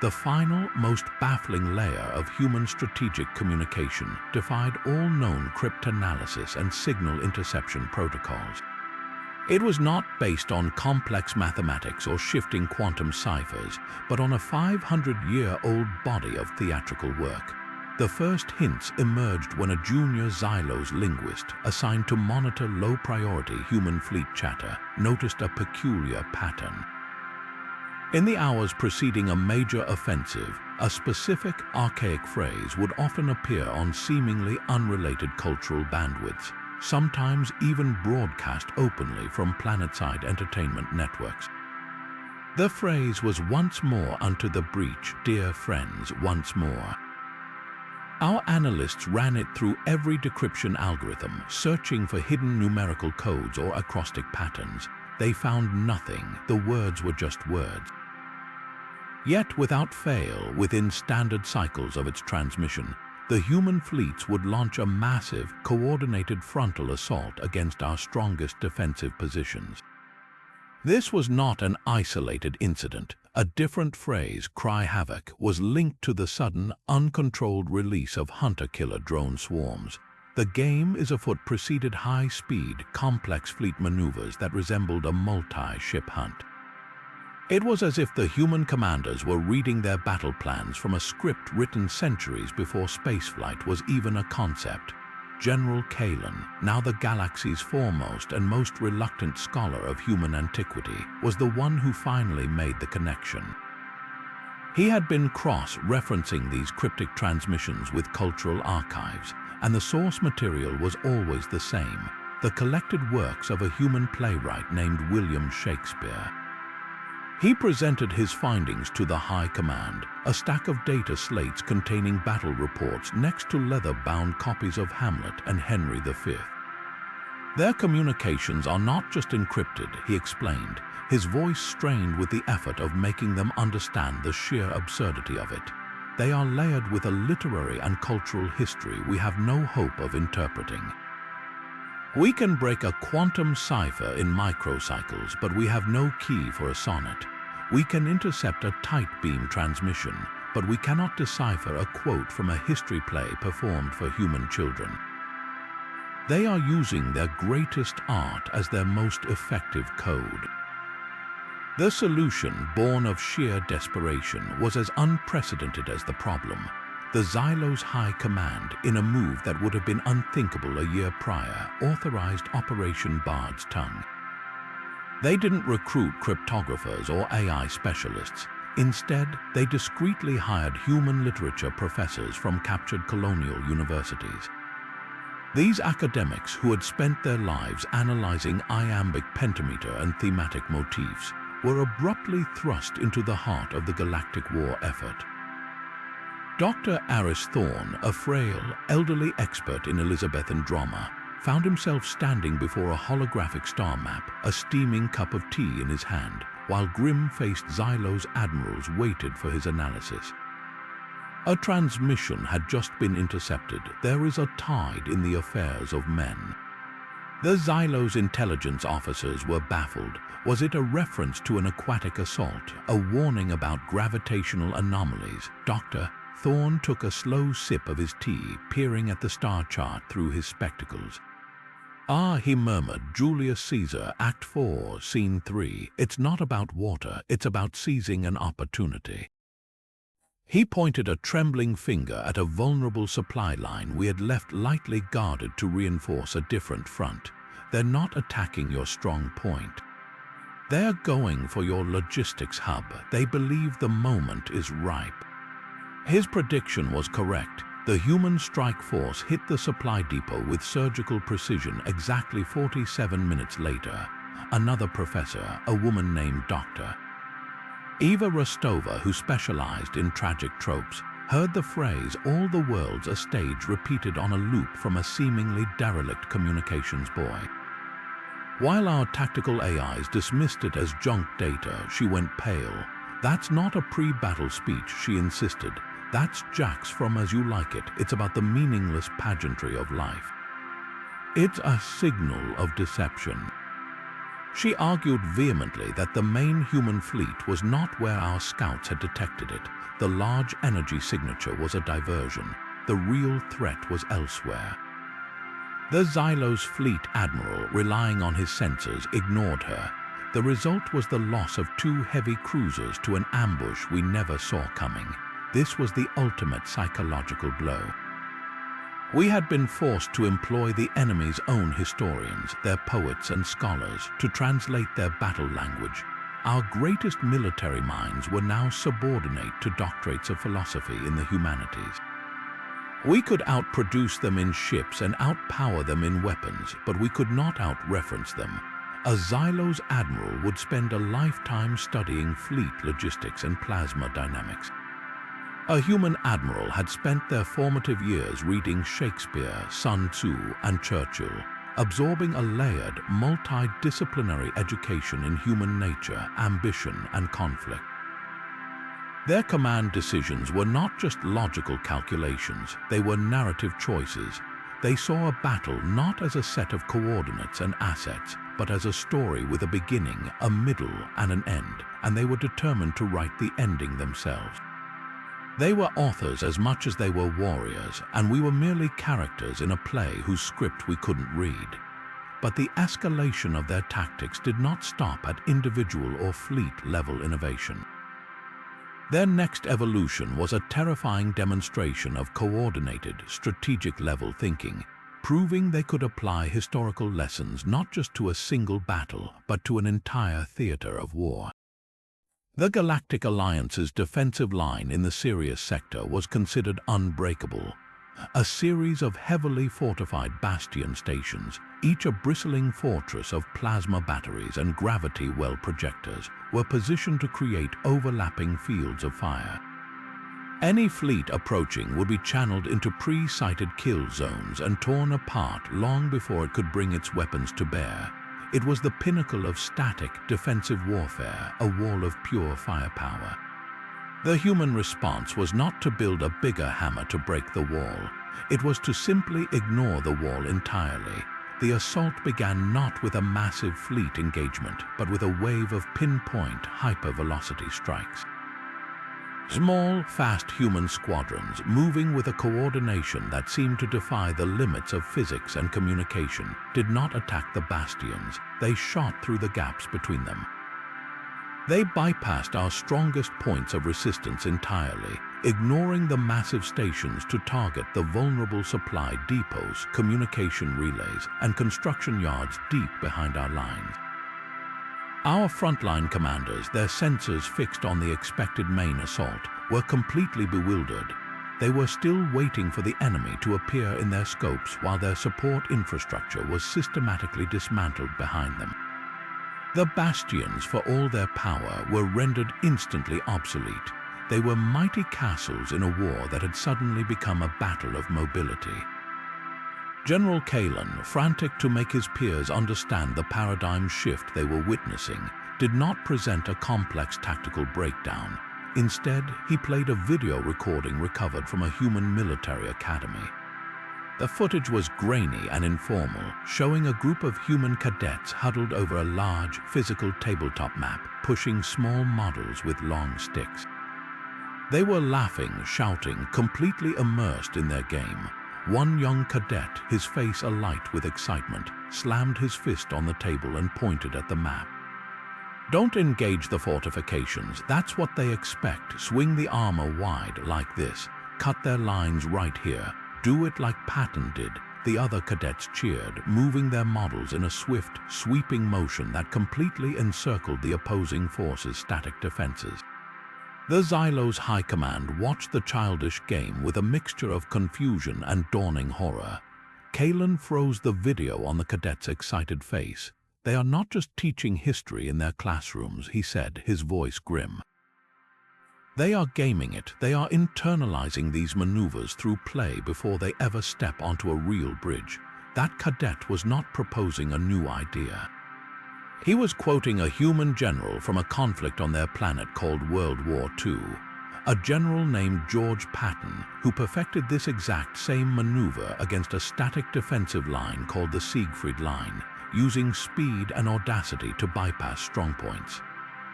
The final, most baffling layer of human strategic communication defied all known cryptanalysis and signal interception protocols. It was not based on complex mathematics or shifting quantum ciphers, but on a 500-year-old body of theatrical work. The first hints emerged when a junior Xylos linguist, assigned to monitor low-priority human fleet chatter, noticed a peculiar pattern. In the hours preceding a major offensive, a specific, archaic phrase would often appear on seemingly unrelated cultural bandwidths, sometimes even broadcast openly from planet-side entertainment networks. The phrase was "once more unto the breach, dear friends, once more." Our analysts ran it through every decryption algorithm, searching for hidden numerical codes or acrostic patterns. They found nothing. The words were just words. Yet, without fail, within standard cycles of its transmission, the human fleets would launch a massive, coordinated frontal assault against our strongest defensive positions. This was not an isolated incident. A different phrase, "cry havoc," was linked to the sudden, uncontrolled release of hunter-killer drone swarms. The game is afoot preceded high-speed, complex fleet maneuvers that resembled a multi-ship hunt. It was as if the human commanders were reading their battle plans from a script written centuries before spaceflight was even a concept. General Kalen, now the galaxy's foremost and most reluctant scholar of human antiquity, was the one who finally made the connection. He had been cross-referencing these cryptic transmissions with cultural archives, and the source material was always the same: the collected works of a human playwright named William Shakespeare. He presented his findings to the High Command, a stack of data slates containing battle reports next to leather-bound copies of Hamlet and Henry V. Their communications are not just encrypted, he explained, his voice strained with the effort of making them understand the sheer absurdity of it. They are layered with a literary and cultural history we have no hope of interpreting. We can break a quantum cipher in microcycles, but we have no key for a sonnet. We can intercept a tight beam transmission, but we cannot decipher a quote from a history play performed for human children. They are using their greatest art as their most effective code. The solution, born of sheer desperation, was as unprecedented as the problem. The Xylos High Command, in a move that would have been unthinkable a year prior, authorized Operation Bard's Tongue. They didn't recruit cryptographers or AI specialists. Instead, they discreetly hired human literature professors from captured colonial universities. These academics, who had spent their lives analyzing iambic pentameter and thematic motifs, were abruptly thrust into the heart of the Galactic War effort. Dr. Aris Thorne, a frail, elderly expert in Elizabethan drama, found himself standing before a holographic star map, a steaming cup of tea in his hand, while grim-faced Xylos admirals waited for his analysis. A transmission had just been intercepted. There is a tide in the affairs of men. The Xylos intelligence officers were baffled. Was it a reference to an aquatic assault, a warning about gravitational anomalies? Dr. Thorne took a slow sip of his tea, peering at the star chart through his spectacles. "Ah," he murmured, "Julius Caesar, Act 4, Scene 3. It's not about water, it's about seizing an opportunity." He pointed a trembling finger at a vulnerable supply line we had left lightly guarded to reinforce a different front. "They're not attacking your strong point. They're going for your logistics hub. They believe the moment is ripe." His prediction was correct. The human strike force hit the supply depot with surgical precision exactly 47 minutes later. Another professor, a woman named Dr. Eva Rostova, who specialized in tragic tropes, heard the phrase "all the world's a stage" repeated on a loop from a seemingly derelict communications buoy. While our tactical AIs dismissed it as junk data, she went pale. "That's not a pre-battle speech," she insisted. "That's Jack's from As You Like It. It's about the meaningless pageantry of life. It's a signal of deception." She argued vehemently that the main human fleet was not where our scouts had detected it. The large energy signature was a diversion. The real threat was elsewhere. The Xylos fleet admiral, relying on his sensors, ignored her. The result was the loss of 2 heavy cruisers to an ambush we never saw coming. This was the ultimate psychological blow. We had been forced to employ the enemy's own historians, their poets and scholars, to translate their battle language. Our greatest military minds were now subordinate to doctorates of philosophy in the humanities. We could outproduce them in ships and outpower them in weapons, but we could not outreference them. A Xylos admiral would spend a lifetime studying fleet logistics and plasma dynamics. A human admiral had spent their formative years reading Shakespeare, Sun Tzu, and Churchill, absorbing a layered, multidisciplinary education in human nature, ambition, and conflict. Their command decisions were not just logical calculations, they were narrative choices. They saw a battle not as a set of coordinates and assets, but as a story with a beginning, a middle, and an end, and they were determined to write the ending themselves. They were authors as much as they were warriors, and we were merely characters in a play whose script we couldn't read. But the escalation of their tactics did not stop at individual or fleet-level innovation. Their next evolution was a terrifying demonstration of coordinated, strategic-level thinking, proving they could apply historical lessons not just to a single battle, but to an entire theater of war. The Galactic Alliance's defensive line in the Sirius sector was considered unbreakable. A series of heavily fortified bastion stations, each a bristling fortress of plasma batteries and gravity well projectors, were positioned to create overlapping fields of fire. Any fleet approaching would be channeled into pre-sighted kill zones and torn apart long before it could bring its weapons to bear. It was the pinnacle of static, defensive warfare, a wall of pure firepower. The human response was not to build a bigger hammer to break the wall. It was to simply ignore the wall entirely. The assault began not with a massive fleet engagement, but with a wave of pinpoint, hypervelocity strikes. Small, fast human squadrons, moving with a coordination that seemed to defy the limits of physics and communication, did not attack the bastions. They shot through the gaps between them. They bypassed our strongest points of resistance entirely, ignoring the massive stations to target the vulnerable supply depots, communication relays, and construction yards deep behind our lines. Our frontline commanders, their sensors fixed on the expected main assault, were completely bewildered. They were still waiting for the enemy to appear in their scopes while their support infrastructure was systematically dismantled behind them. The bastions, for all their power, were rendered instantly obsolete. They were mighty castles in a war that had suddenly become a battle of mobility. General Callan, frantic to make his peers understand the paradigm shift they were witnessing, did not present a complex tactical breakdown. Instead, he played a video recording recovered from a human military academy. The footage was grainy and informal, showing a group of human cadets huddled over a large, physical tabletop map, pushing small models with long sticks. They were laughing, shouting, completely immersed in their game. One young cadet, his face alight with excitement, slammed his fist on the table and pointed at the map. "Don't engage the fortifications, that's what they expect. Swing the armor wide like this. Cut their lines right here. Do it like Patton did." The other cadets cheered, moving their models in a swift, sweeping motion that completely encircled the opposing forces' static defenses. The Xylo's high command watched the childish game with a mixture of confusion and dawning horror. Callan froze the video on the cadet's excited face. "They are not just teaching history in their classrooms," he said, his voice grim. "They are gaming it. They are internalizing these maneuvers through play before they ever step onto a real bridge." That cadet was not proposing a new idea. He was quoting a human general from a conflict on their planet called World War II, a general named George Patton, who perfected this exact same maneuver against a static defensive line called the Siegfried Line, using speed and audacity to bypass strongpoints.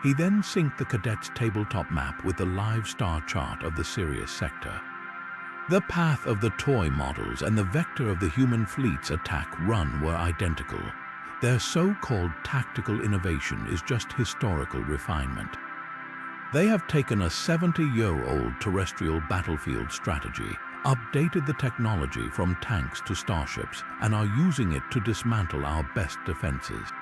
He then synced the cadet's tabletop map with the live star chart of the Sirius sector. The path of the toy models and the vector of the human fleet's attack run were identical. Their so-called tactical innovation is just historical refinement. They have taken a 70-year-old terrestrial battlefield strategy, updated the technology from tanks to starships, and are using it to dismantle our best defenses.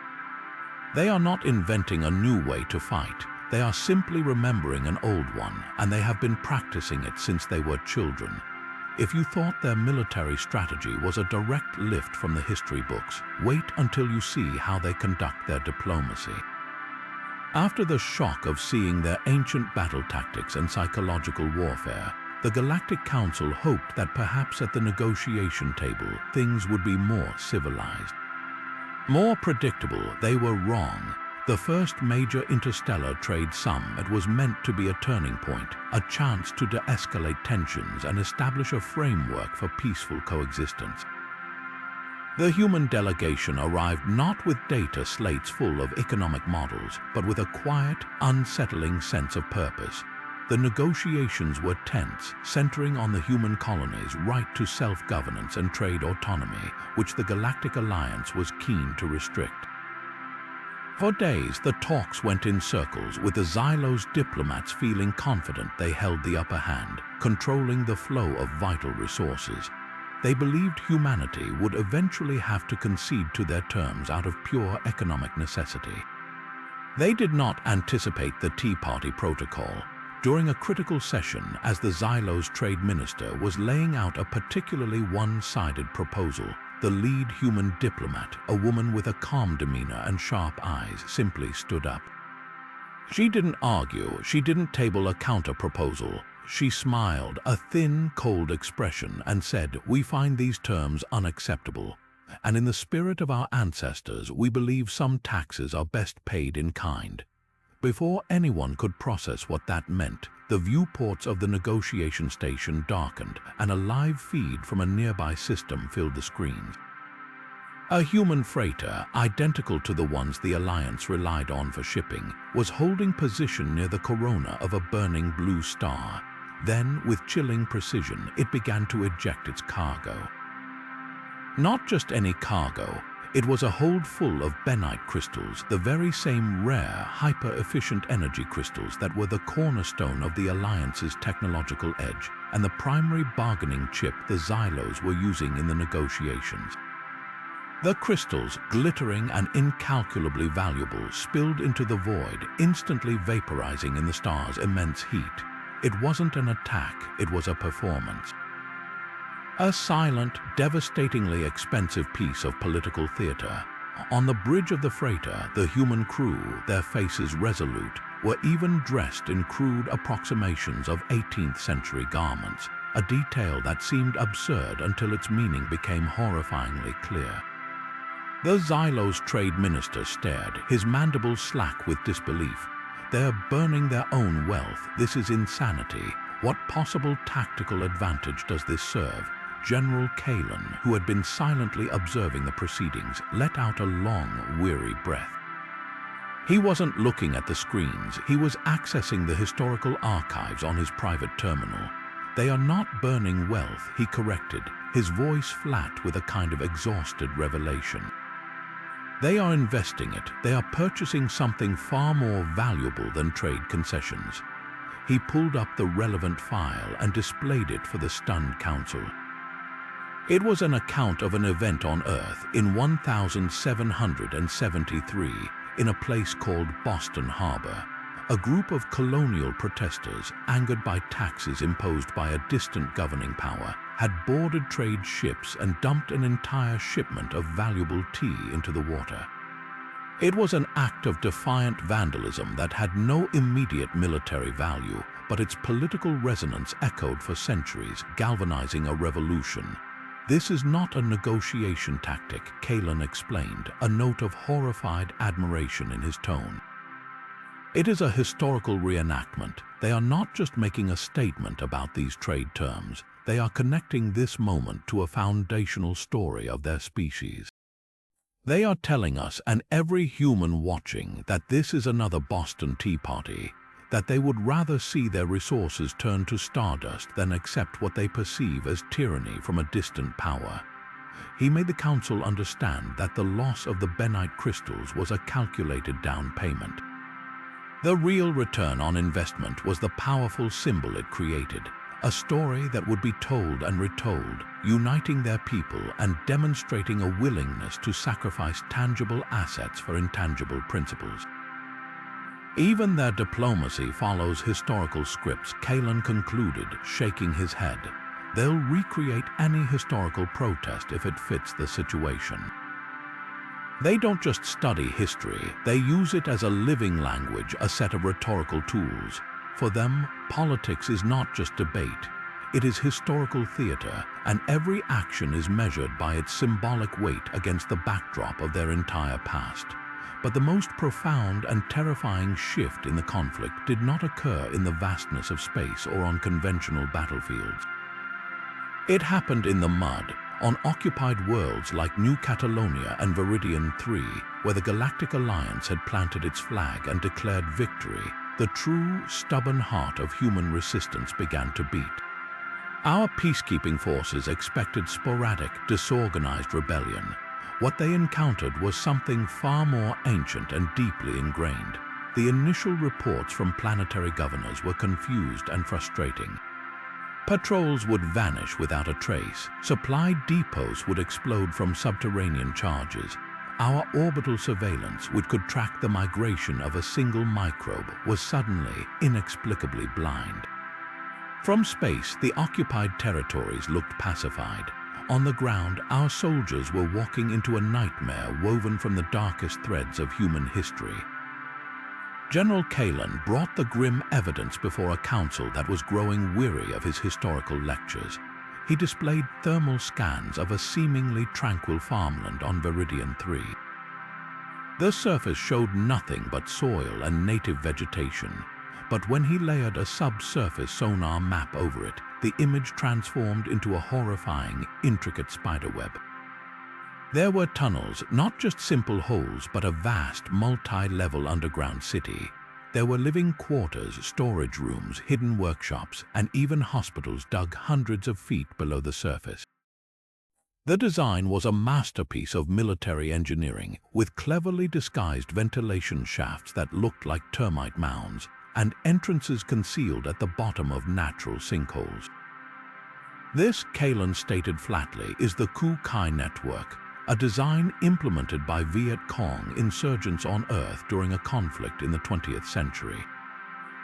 They are not inventing a new way to fight. They are simply remembering an old one, and they have been practicing it since they were children. If you thought their military strategy was a direct lift from the history books, wait until you see how they conduct their diplomacy. After the shock of seeing their ancient battle tactics and psychological warfare, the Galactic Council hoped that perhaps at the negotiation table things would be more civilized. More predictable, they were wrong. The first major interstellar trade summit was meant to be a turning point, a chance to de-escalate tensions and establish a framework for peaceful coexistence. The human delegation arrived not with data slates full of economic models, but with a quiet, unsettling sense of purpose. The negotiations were tense, centering on the human colony's right to self-governance and trade autonomy, which the Galactic Alliance was keen to restrict. For days, the talks went in circles, with the Xylo's diplomats feeling confident they held the upper hand, controlling the flow of vital resources. They believed humanity would eventually have to concede to their terms out of pure economic necessity. They did not anticipate the Tea Party protocol. During a critical session, as the Xylo's trade minister was laying out a particularly one-sided proposal, the lead human diplomat, a woman with a calm demeanor and sharp eyes, simply stood up. She didn't argue, she didn't table a counter-proposal. She smiled, a thin, cold expression, and said, "We find these terms unacceptable, and in the spirit of our ancestors, we believe some taxes are best paid in kind." Before anyone could process what that meant, the viewports of the negotiation station darkened, and a live feed from a nearby system filled the screens. A human freighter, identical to the ones the Alliance relied on for shipping, was holding position near the corona of a burning blue star. Then, with chilling precision, it began to eject its cargo. Not just any cargo, it was a hold full of benite crystals, the very same rare, hyper-efficient energy crystals that were the cornerstone of the Alliance's technological edge and the primary bargaining chip the Xylos were using in the negotiations. The crystals, glittering and incalculably valuable, spilled into the void, instantly vaporizing in the star's immense heat. It wasn't an attack, it was a performance. A silent, devastatingly expensive piece of political theater. On the bridge of the freighter, the human crew, their faces resolute, were even dressed in crude approximations of 18th century garments, a detail that seemed absurd until its meaning became horrifyingly clear. The Xylos trade minister stared, his mandibles slack with disbelief. They're burning their own wealth. This is insanity. What possible tactical advantage does this serve? General Kalen, who had been silently observing the proceedings, let out a long, weary breath. He wasn't looking at the screens. He was accessing the historical archives on his private terminal. They are not burning wealth, he corrected, his voice flat with a kind of exhausted revelation. They are investing it. They are purchasing something far more valuable than trade concessions. He pulled up the relevant file and displayed it for the stunned council. It was an account of an event on Earth in 1773 in a place called Boston Harbor. A group of colonial protesters, angered by taxes imposed by a distant governing power, had boarded trade ships and dumped an entire shipment of valuable tea into the water. It was an act of defiant vandalism that had no immediate military value, but its political resonance echoed for centuries, galvanizing a revolution. This is not a negotiation tactic, Kalen explained, a note of horrified admiration in his tone. It is a historical reenactment. They are not just making a statement about these trade terms. They are connecting this moment to a foundational story of their species. They are telling us, and every human watching, that this is another Boston Tea Party, that they would rather see their resources turn to stardust than accept what they perceive as tyranny from a distant power. He made the council understand that the loss of the benite crystals was a calculated down payment. The real return on investment was the powerful symbol it created, a story that would be told and retold, uniting their people and demonstrating a willingness to sacrifice tangible assets for intangible principles. Even their diplomacy follows historical scripts, Kalen concluded, shaking his head. They'll recreate any historical protest if it fits the situation. They don't just study history, they use it as a living language, a set of rhetorical tools. For them, politics is not just debate. It is historical theater, and every action is measured by its symbolic weight against the backdrop of their entire past. But the most profound and terrifying shift in the conflict did not occur in the vastness of space or on conventional battlefields. It happened in the mud, on occupied worlds like New Catalonia and Viridian 3, where the Galactic Alliance had planted its flag and declared victory. The true, stubborn heart of human resistance began to beat. Our peacekeeping forces expected sporadic, disorganized rebellion. What they encountered was something far more ancient and deeply ingrained. The initial reports from planetary governors were confused and frustrating. Patrols would vanish without a trace. Supply depots would explode from subterranean charges. Our orbital surveillance, which could track the migration of a single microbe, was suddenly, inexplicably blind. From space, the occupied territories looked pacified. On the ground, our soldiers were walking into a nightmare woven from the darkest threads of human history. General Kalen brought the grim evidence before a council that was growing weary of his historical lectures. He displayed thermal scans of a seemingly tranquil farmland on Viridian 3. The surface showed nothing but soil and native vegetation, but when he layered a subsurface sonar map over it, the image transformed into a horrifying, intricate spiderweb. There were tunnels, not just simple holes, but a vast, multi-level underground city. There were living quarters, storage rooms, hidden workshops, and even hospitals dug hundreds of feet below the surface. The design was a masterpiece of military engineering, with cleverly disguised ventilation shafts that looked like termite mounds, and entrances concealed at the bottom of natural sinkholes. This, Kalin stated flatly, is the Cannae network, a design implemented by Viet Cong insurgents on Earth during a conflict in the 20th century.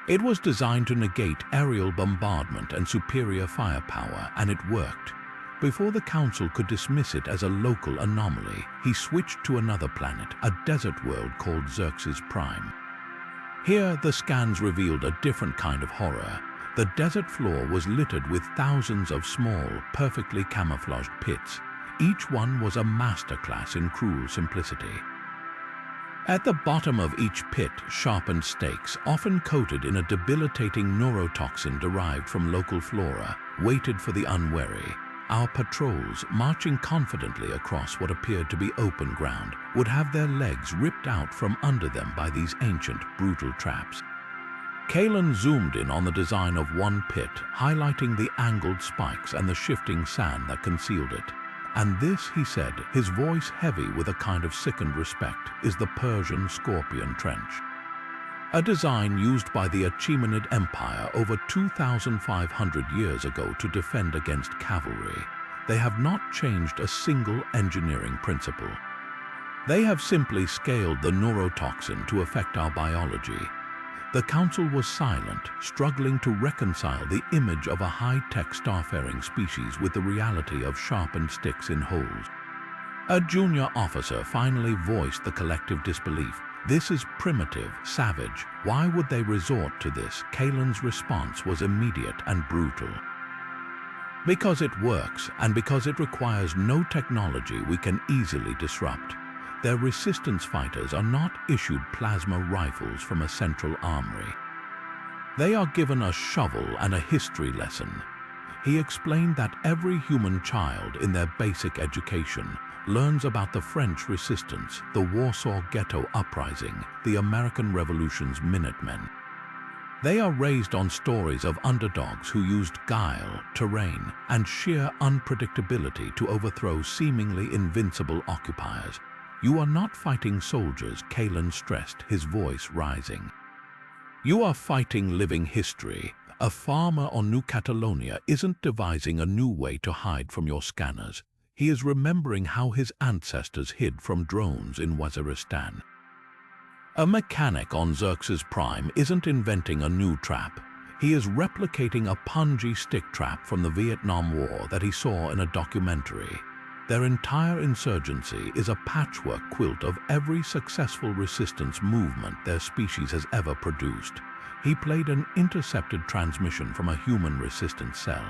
It was designed to negate aerial bombardment and superior firepower, and it worked. Before the Council could dismiss it as a local anomaly, he switched to another planet, a desert world called Xerxes Prime. Here, the scans revealed a different kind of horror. The desert floor was littered with thousands of small, perfectly camouflaged pits. Each one was a masterclass in cruel simplicity. At the bottom of each pit, sharpened stakes, often coated in a debilitating neurotoxin derived from local flora, waited for the unwary. Our patrols, marching confidently across what appeared to be open ground, would have their legs ripped out from under them by these ancient, brutal traps. Kalin zoomed in on the design of one pit, highlighting the angled spikes and the shifting sand that concealed it. And this, he said, his voice heavy with a kind of sickened respect, is the Persian Scorpion Trench. A design used by the Achaemenid Empire over 2,500 years ago to defend against cavalry. They have not changed a single engineering principle. They have simply scaled the neurotoxin to affect our biology. The Council was silent, struggling to reconcile the image of a high-tech starfaring species with the reality of sharpened sticks in holes. A junior officer finally voiced the collective disbelief. This is primitive, savage. Why would they resort to this? Kalin's response was immediate and brutal. Because it works, and because it requires no technology we can easily disrupt. Their resistance fighters are not issued plasma rifles from a central armory. They are given a shovel and a history lesson. He explained that every human child in their basic education learns about the French resistance, the Warsaw Ghetto Uprising, the American Revolution's Minutemen. They are raised on stories of underdogs who used guile, terrain, and sheer unpredictability to overthrow seemingly invincible occupiers. You are not fighting soldiers, Kalin stressed, his voice rising. You are fighting living history. A farmer on New Catalonia isn't devising a new way to hide from your scanners. He is remembering how his ancestors hid from drones in Waziristan. A mechanic on Xerxes Prime isn't inventing a new trap. He is replicating a punji stick trap from the Vietnam War that he saw in a documentary. Their entire insurgency is a patchwork quilt of every successful resistance movement their species has ever produced. He played an intercepted transmission from a human resistance cell.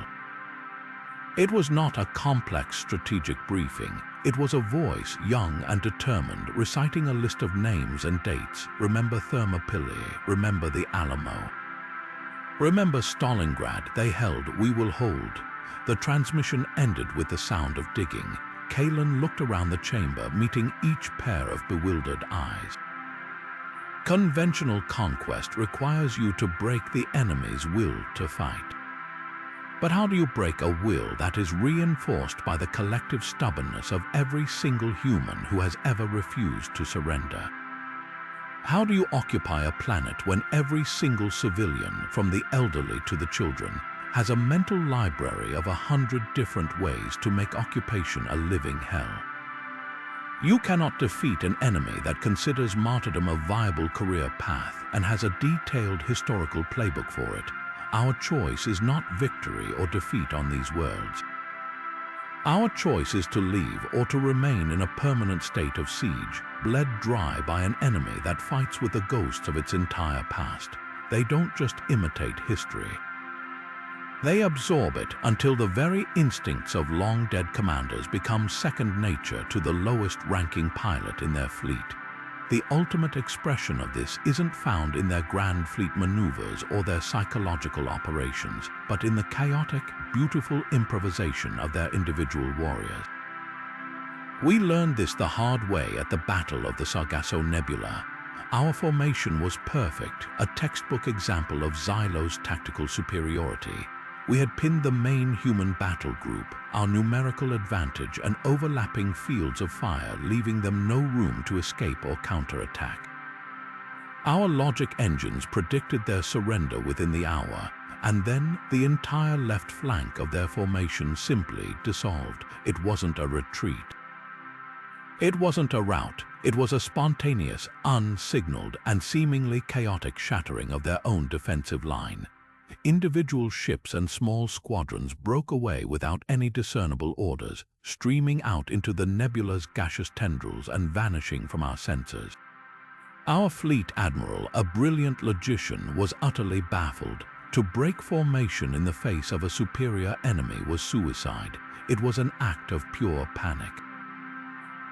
It was not a complex strategic briefing. It was a voice, young and determined, reciting a list of names and dates. Remember Thermopylae, remember the Alamo. Remember Stalingrad, they held, we will hold. The transmission ended with the sound of digging. Kalin looked around the chamber, meeting each pair of bewildered eyes. Conventional conquest requires you to break the enemy's will to fight. But how do you break a will that is reinforced by the collective stubbornness of every single human who has ever refused to surrender? How do you occupy a planet when every single civilian, from the elderly to the children, has a mental library of 100 different ways to make occupation a living hell? You cannot defeat an enemy that considers martyrdom a viable career path and has a detailed historical playbook for it. Our choice is not victory or defeat on these worlds. Our choice is to leave or to remain in a permanent state of siege, bled dry by an enemy that fights with the ghosts of its entire past. They don't just imitate history. They absorb it until the very instincts of long-dead commanders become second nature to the lowest-ranking pilot in their fleet. The ultimate expression of this isn't found in their grand fleet maneuvers or their psychological operations, but in the chaotic, beautiful improvisation of their individual warriors. We learned this the hard way at the Battle of the Sargasso Nebula. Our formation was perfect, a textbook example of Xylo's tactical superiority. We had pinned the main human battle group, our numerical advantage and overlapping fields of fire, leaving them no room to escape or counterattack. Our logic engines predicted their surrender within the hour, and then the entire left flank of their formation simply dissolved. It wasn't a retreat. It wasn't a rout. It was a spontaneous, unsignaled, and seemingly chaotic shattering of their own defensive line. Individual ships and small squadrons broke away without any discernible orders, streaming out into the nebula's gaseous tendrils and vanishing from our sensors. Our fleet admiral, a brilliant logician, was utterly baffled. To break formation in the face of a superior enemy was suicide. It was an act of pure panic.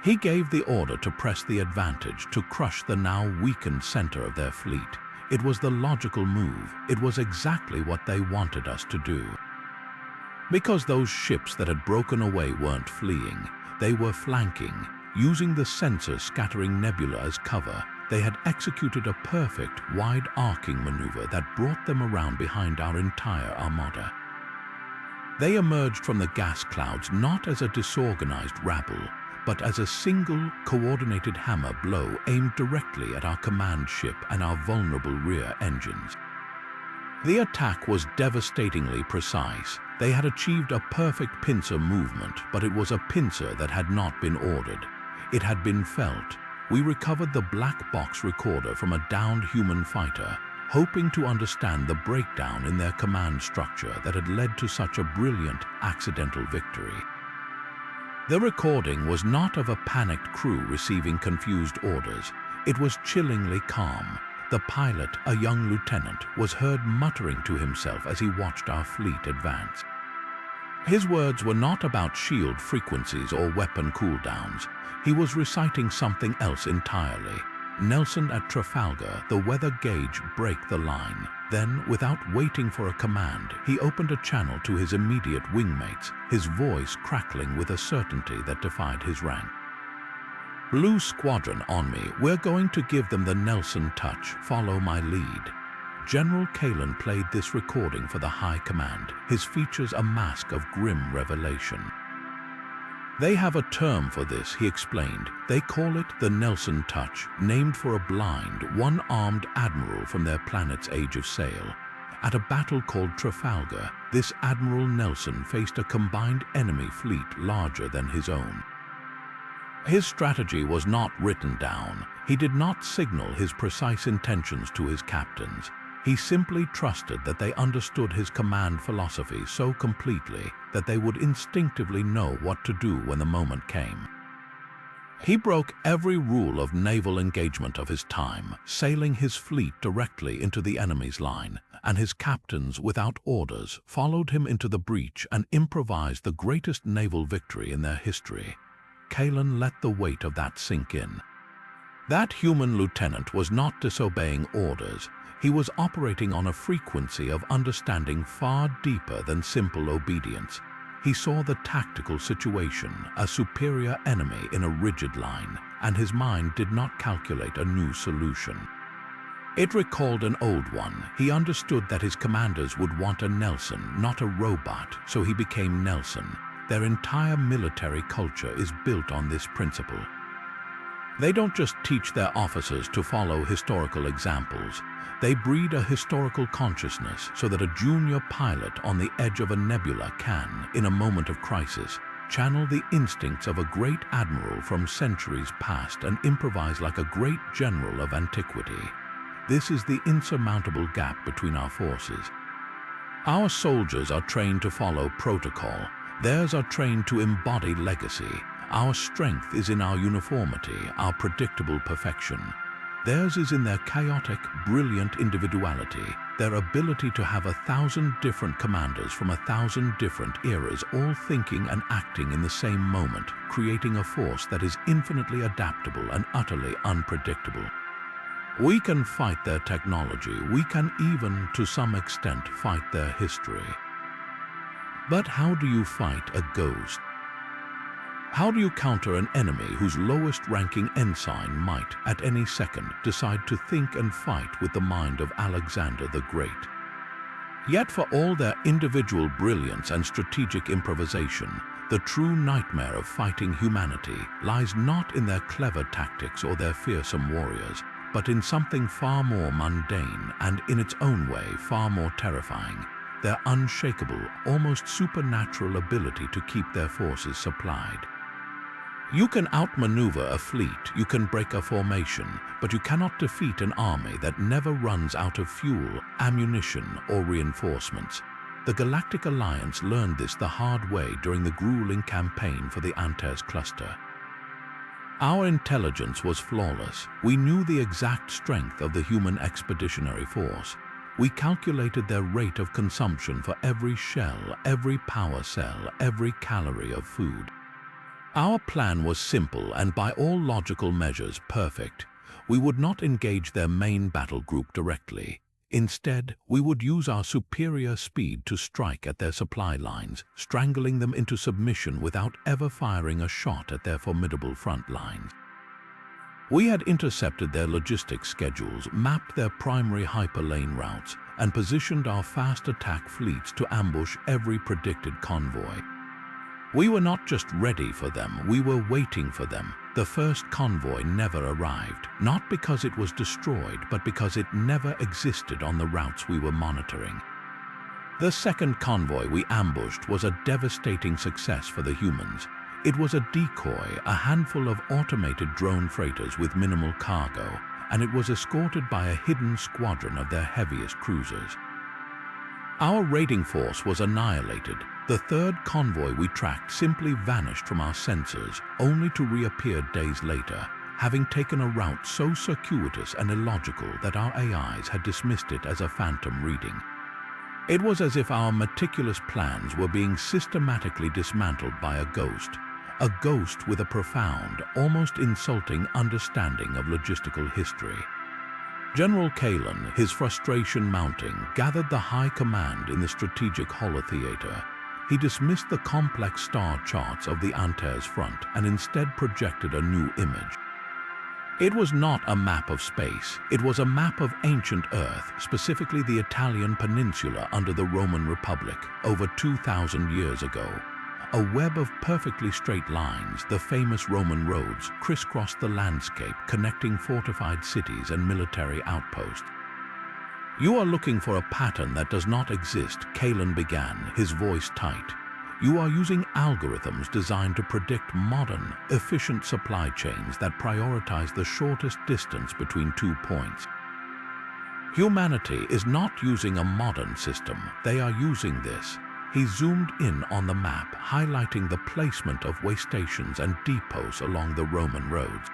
He gave the order to press the advantage, to crush the now weakened center of their fleet. It was the logical move. It was exactly what they wanted us to do. Because those ships that had broken away weren't fleeing, they were flanking. Using the sensor-scattering nebula as cover, they had executed a perfect, wide-arcing maneuver that brought them around behind our entire armada. They emerged from the gas clouds not as a disorganized rabble, but as a single, coordinated hammer blow aimed directly at our command ship and our vulnerable rear engines. The attack was devastatingly precise. They had achieved a perfect pincer movement, but it was a pincer that had not been ordered. It had been felt. We recovered the black box recorder from a downed human fighter, hoping to understand the breakdown in their command structure that had led to such a brilliant, accidental victory. The recording was not of a panicked crew receiving confused orders. It was chillingly calm. The pilot, a young lieutenant, was heard muttering to himself as he watched our fleet advance. His words were not about shield frequencies or weapon cooldowns. He was reciting something else entirely. Nelson at Trafalgar, the weather gauge broke the line. Then, without waiting for a command, he opened a channel to his immediate wingmates, his voice crackling with a certainty that defied his rank. "Blue Squadron on me. We're going to give them the Nelson touch. Follow my lead." General Kalin played this recording for the High Command, his features a mask of grim revelation. "They have a term for this," he explained. "They call it the Nelson Touch, named for a blind, one-armed admiral from their planet's age of sail. At a battle called Trafalgar, this Admiral Nelson faced a combined enemy fleet larger than his own. His strategy was not written down. He did not signal his precise intentions to his captains. He simply trusted that they understood his command philosophy so completely that they would instinctively know what to do when the moment came. He broke every rule of naval engagement of his time, sailing his fleet directly into the enemy's line, and his captains, without orders, followed him into the breach and improvised the greatest naval victory in their history. Kalin let the weight of that sink in. That human lieutenant was not disobeying orders. He was operating on a frequency of understanding far deeper than simple obedience. He saw the tactical situation, a superior enemy in a rigid line, and his mind did not calculate a new solution. It recalled an old one. He understood that his commanders would want a Nelson, not a robot, so he became Nelson. Their entire military culture is built on this principle. They don't just teach their officers to follow historical examples. They breed a historical consciousness so that a junior pilot on the edge of a nebula can, in a moment of crisis, channel the instincts of a great admiral from centuries past and improvise like a great general of antiquity. This is the insurmountable gap between our forces. Our soldiers are trained to follow protocol. Theirs are trained to embody legacy. Our strength is in our uniformity, our predictable perfection. Theirs is in their chaotic, brilliant individuality, their ability to have 1,000 different commanders from 1,000 different eras, all thinking and acting in the same moment, creating a force that is infinitely adaptable and utterly unpredictable. We can fight their technology. We can even, to some extent, fight their history. But how do you fight a ghost? How do you counter an enemy whose lowest-ranking ensign might, at any second, decide to think and fight with the mind of Alexander the Great? Yet for all their individual brilliance and strategic improvisation, the true nightmare of fighting humanity lies not in their clever tactics or their fearsome warriors, but in something far more mundane and, in its own way, far more terrifying: their unshakable, almost supernatural ability to keep their forces supplied. You can outmaneuver a fleet, you can break a formation, but you cannot defeat an army that never runs out of fuel, ammunition, or reinforcements. The Galactic Alliance learned this the hard way during the grueling campaign for the Antares cluster. Our intelligence was flawless. We knew the exact strength of the human expeditionary force. We calculated their rate of consumption for every shell, every power cell, every calorie of food. Our plan was simple and by all logical measures perfect. We would not engage their main battle group directly. Instead, we would use our superior speed to strike at their supply lines, strangling them into submission without ever firing a shot at their formidable front lines. We had intercepted their logistics schedules, mapped their primary hyperlane routes, and positioned our fast attack fleets to ambush every predicted convoy. We were not just ready for them, we were waiting for them. The first convoy never arrived, not because it was destroyed, but because it never existed on the routes we were monitoring. The second convoy we ambushed was a devastating success for the humans. It was a decoy, a handful of automated drone freighters with minimal cargo, and it was escorted by a hidden squadron of their heaviest cruisers. Our raiding force was annihilated. The third convoy we tracked simply vanished from our sensors, only to reappear days later, having taken a route so circuitous and illogical that our AIs had dismissed it as a phantom reading. It was as if our meticulous plans were being systematically dismantled by a ghost with a profound, almost insulting understanding of logistical history. General Kalen, his frustration mounting, gathered the high command in the strategic holotheater. He dismissed the complex star charts of the Antares front and instead projected a new image. It was not a map of space, it was a map of ancient Earth, specifically the Italian peninsula under the Roman Republic, over 2,000 years ago. A web of perfectly straight lines, the famous Roman roads, crisscrossed the landscape, connecting fortified cities and military outposts. "You are looking for a pattern that does not exist," Kalen began, his voice tight. "You are using algorithms designed to predict modern, efficient supply chains that prioritize the shortest distance between 2 points. Humanity is not using a modern system, they are using this." He zoomed in on the map, highlighting the placement of way stations and depots along the Roman roads.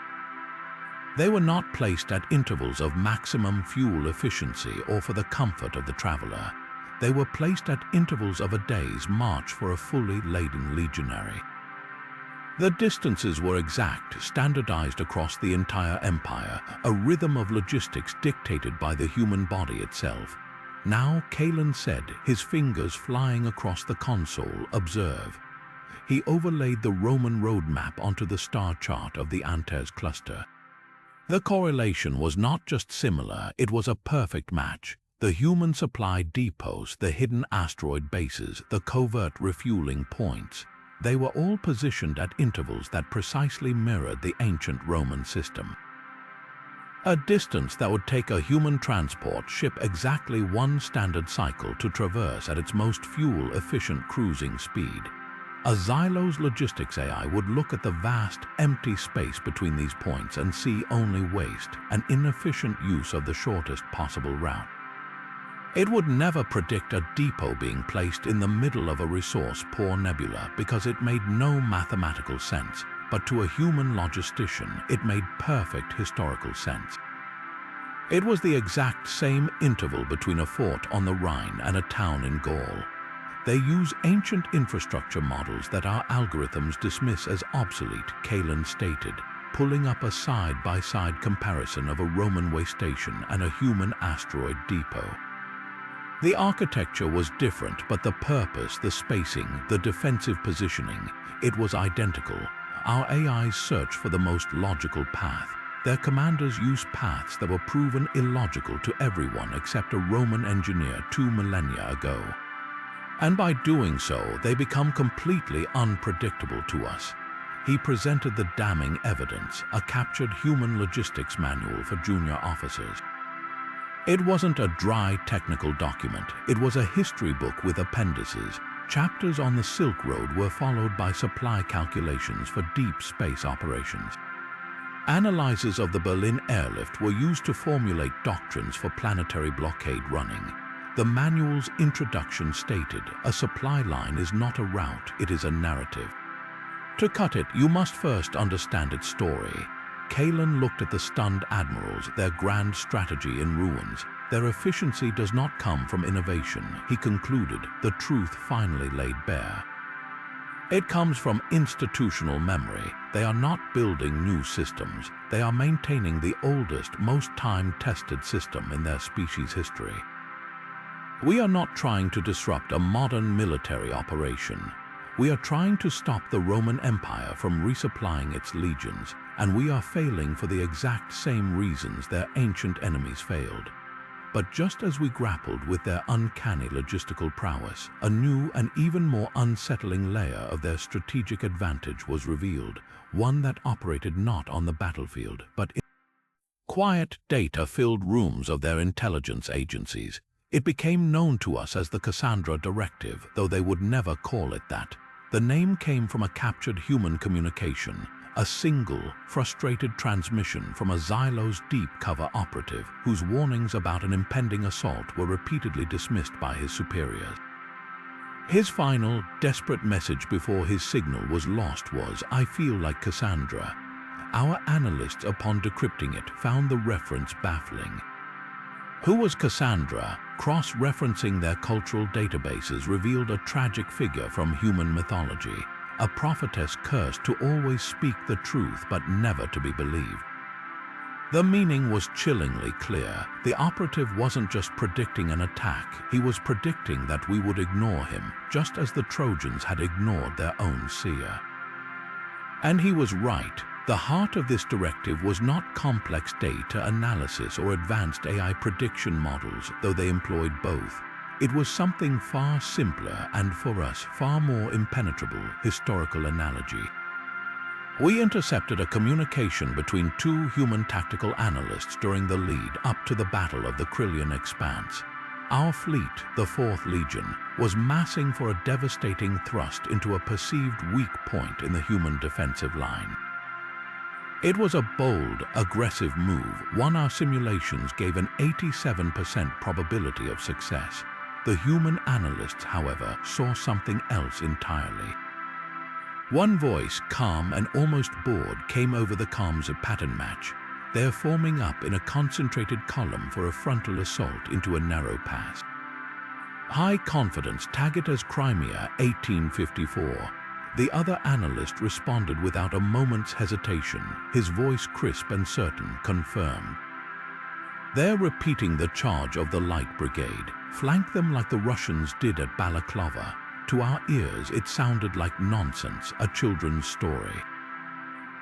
They were not placed at intervals of maximum fuel efficiency or for the comfort of the traveler. They were placed at intervals of a day's march for a fully laden legionary. The distances were exact, standardized across the entire empire, a rhythm of logistics dictated by the human body itself. "Now," Kalen said, his fingers flying across the console, "observe." He overlaid the Roman road map onto the star chart of the Antares cluster. The correlation was not just similar, it was a perfect match. The human supply depots, the hidden asteroid bases, the covert refueling points, they were all positioned at intervals that precisely mirrored the ancient Roman system. A distance that would take a human transport ship exactly one standard cycle to traverse at its most fuel-efficient cruising speed. A Xylos logistics AI would look at the vast, empty space between these points and see only waste, an inefficient use of the shortest possible route. It would never predict a depot being placed in the middle of a resource-poor nebula because it made no mathematical sense, but to a human logistician, it made perfect historical sense. It was the exact same interval between a fort on the Rhine and a town in Gaul. They use ancient infrastructure models that our algorithms dismiss as obsolete, Kalen stated, pulling up a side-by-side comparison of a Roman way station and a human asteroid depot. The architecture was different, but the purpose, the spacing, the defensive positioning, it was identical. our AIs search for the most logical path. Their commanders use paths that were proven illogical to everyone except a Roman engineer 2 millennia ago. And by doing so, they become completely unpredictable to us. He presented the damning evidence, a captured human logistics manual for junior officers. It wasn't a dry technical document, it was a history book with appendices. Chapters on the Silk Road were followed by supply calculations for deep space operations. Analyses of the Berlin airlift were used to formulate doctrines for planetary blockade running. The manual's introduction stated, "A supply line is not a route, it is a narrative." To cut it, you must first understand its story. Kalin looked at the stunned admirals, their grand strategy in ruins. Their efficiency does not come from innovation, he concluded, the truth finally laid bare. It comes from institutional memory. They are not building new systems. They are maintaining the oldest, most time-tested system in their species' history. We are not trying to disrupt a modern military operation. We are trying to stop the Roman Empire from resupplying its legions, and we are failing for the exact same reasons their ancient enemies failed. But just as we grappled with their uncanny logistical prowess, a new and even more unsettling layer of their strategic advantage was revealed, one that operated not on the battlefield, but in quiet, data-filled rooms of their intelligence agencies. It became known to us as the Cassandra Directive, though they would never call it that. The name came from a captured human communication, a single, frustrated transmission from a Xylo's deep cover operative whose warnings about an impending assault were repeatedly dismissed by his superiors. His final, desperate message before his signal was lost was, "I feel like Cassandra." Our analysts, upon decrypting it, found the reference baffling. Who was Cassandra? Cross-referencing their cultural databases revealed a tragic figure from human mythology, a prophetess cursed to always speak the truth but never to be believed. The meaning was chillingly clear. The operative wasn't just predicting an attack, he was predicting that we would ignore him, just as the Trojans had ignored their own seer. And he was right. The heart of this directive was not complex data analysis or advanced AI prediction models, though they employed both. It was something far simpler and, for us, far more impenetrable: historical analogy. We intercepted a communication between 2 human tactical analysts during the lead up to the Battle of the Krillian Expanse. Our fleet, the 4th Legion, was massing for a devastating thrust into a perceived weak point in the human defensive line. It was a bold, aggressive move, one our simulations gave an 87% probability of success. The human analysts, however, saw something else entirely. One voice, calm and almost bored, came over the comms of pattern match. They're forming up in a concentrated column for a frontal assault into a narrow pass. High confidence, tag it as Crimea 1854. The other analyst responded without a moment's hesitation, his voice crisp and certain, confirmed. They're repeating the charge of the Light Brigade. Flank them like the Russians did at Balaclava. To our ears, it sounded like nonsense, a children's story.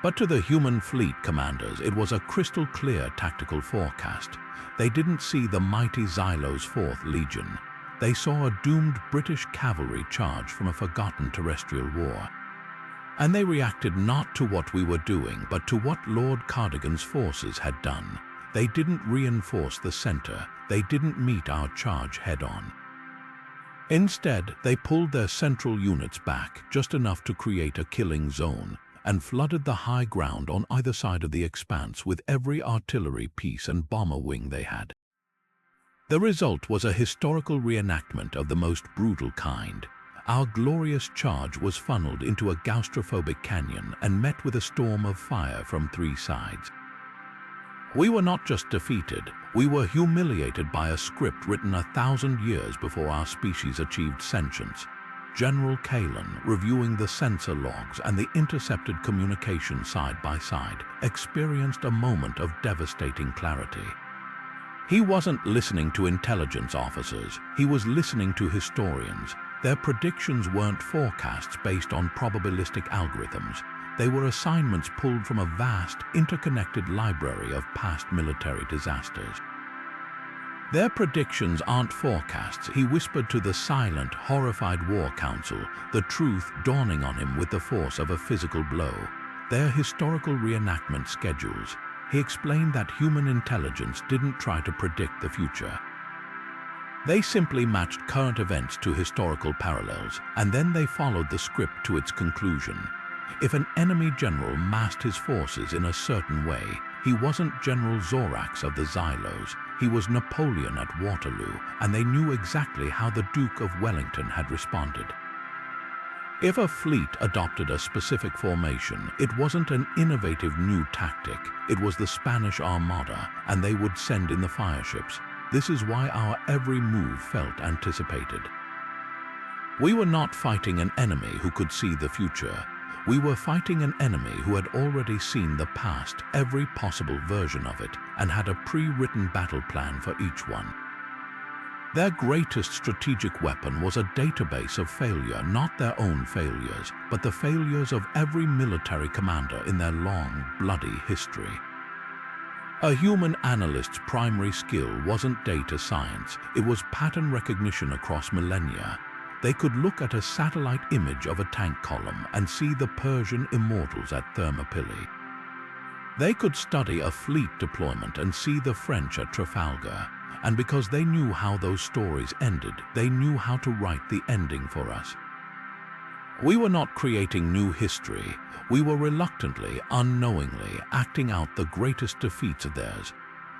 But to the human fleet commanders, it was a crystal-clear tactical forecast. They didn't see the mighty Xylo's 4th Legion. They saw a doomed British cavalry charge from a forgotten terrestrial war. And they reacted not to what we were doing, but to what Lord Cardigan's forces had done. They didn't reinforce the center. They didn't meet our charge head-on. Instead, they pulled their central units back, just enough to create a killing zone, and flooded the high ground on either side of the expanse with every artillery piece and bomber wing they had. The result was a historical reenactment of the most brutal kind. Our glorious charge was funneled into a claustrophobic canyon and met with a storm of fire from 3 sides. We were not just defeated, we were humiliated by a script written 1,000 years before our species achieved sentience. General Kalin, reviewing the sensor logs and the intercepted communication side by side, experienced a moment of devastating clarity. He wasn't listening to intelligence officers, he was listening to historians. Their predictions weren't forecasts based on probabilistic algorithms. They were assignments pulled from a vast, interconnected library of past military disasters. Their predictions aren't forecasts, he whispered to the silent, horrified War Council, the truth dawning on him with the force of a physical blow. Their historical reenactment schedules. He explained that human intelligence didn't try to predict the future. They simply matched current events to historical parallels, and then they followed the script to its conclusion. If an enemy general massed his forces in a certain way, he wasn't General Zorax of the Xylos, he was Napoleon at Waterloo, and they knew exactly how the Duke of Wellington had responded. If a fleet adopted a specific formation, it wasn't an innovative new tactic, it was the Spanish Armada, and they would send in the fireships. This is why our every move felt anticipated. We were not fighting an enemy who could see the future. We were fighting an enemy who had already seen the past, every possible version of it, and had a pre-written battle plan for each one. Their greatest strategic weapon was a database of failure, not their own failures, but the failures of every military commander in their long, bloody history. A human analyst's primary skill wasn't data science, it was pattern recognition across millennia. They could look at a satellite image of a tank column and see the Persian immortals at Thermopylae. They could study a fleet deployment and see the French at Trafalgar, and because they knew how those stories ended, they knew how to write the ending for us. We were not creating new history, we were reluctantly, unknowingly acting out the greatest defeats of theirs.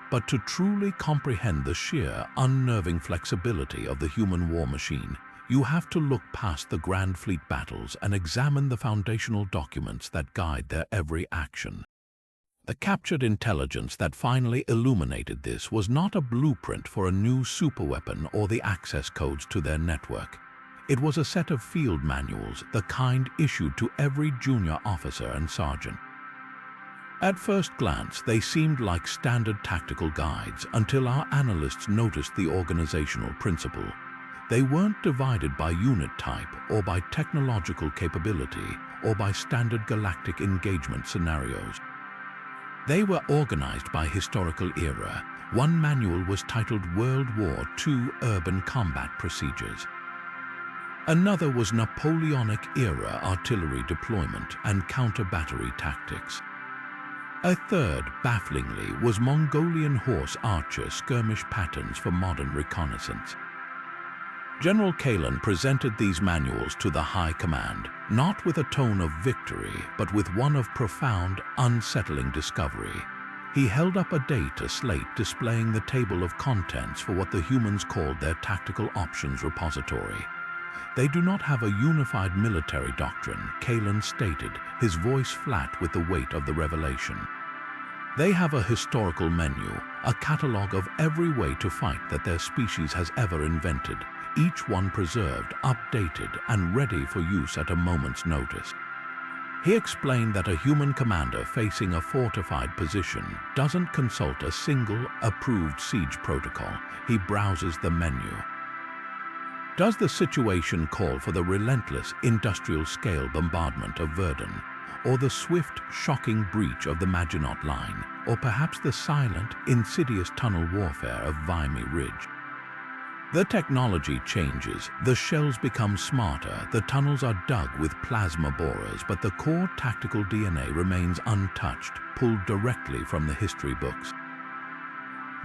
But to truly comprehend the sheer, unnerving flexibility of the human war machine, you have to look past the grand fleet battles and examine the foundational documents that guide their every action. The captured intelligence that finally illuminated this was not a blueprint for a new superweapon or the access codes to their network. It was a set of field manuals, the kind issued to every junior officer and sergeant. At first glance, they seemed like standard tactical guides until our analysts noticed the organizational principle. They weren't divided by unit type or by technological capability or by standard galactic engagement scenarios. They were organized by historical era. One manual was titled World War II Urban Combat Procedures. Another was Napoleonic-era artillery deployment and counter-battery tactics. A third, bafflingly, was Mongolian horse archer skirmish patterns for modern reconnaissance. General Kalin presented these manuals to the High Command, not with a tone of victory, but with one of profound, unsettling discovery. He held up a data slate displaying the table of contents for what the humans called their tactical options repository. They do not have a unified military doctrine, Kalin stated, his voice flat with the weight of the revelation. They have a historical menu, a catalogue of every way to fight that their species has ever invented, each one preserved, updated, and ready for use at a moment's notice. He explained that a human commander facing a fortified position doesn't consult a single, approved siege protocol. He browses the menu. Does the situation call for the relentless, industrial-scale bombardment of Verdun, or the swift, shocking breach of the Maginot Line, or perhaps the silent, insidious tunnel warfare of Vimy Ridge? The technology changes, the shells become smarter, the tunnels are dug with plasma borers, but the core tactical DNA remains untouched, pulled directly from the history books.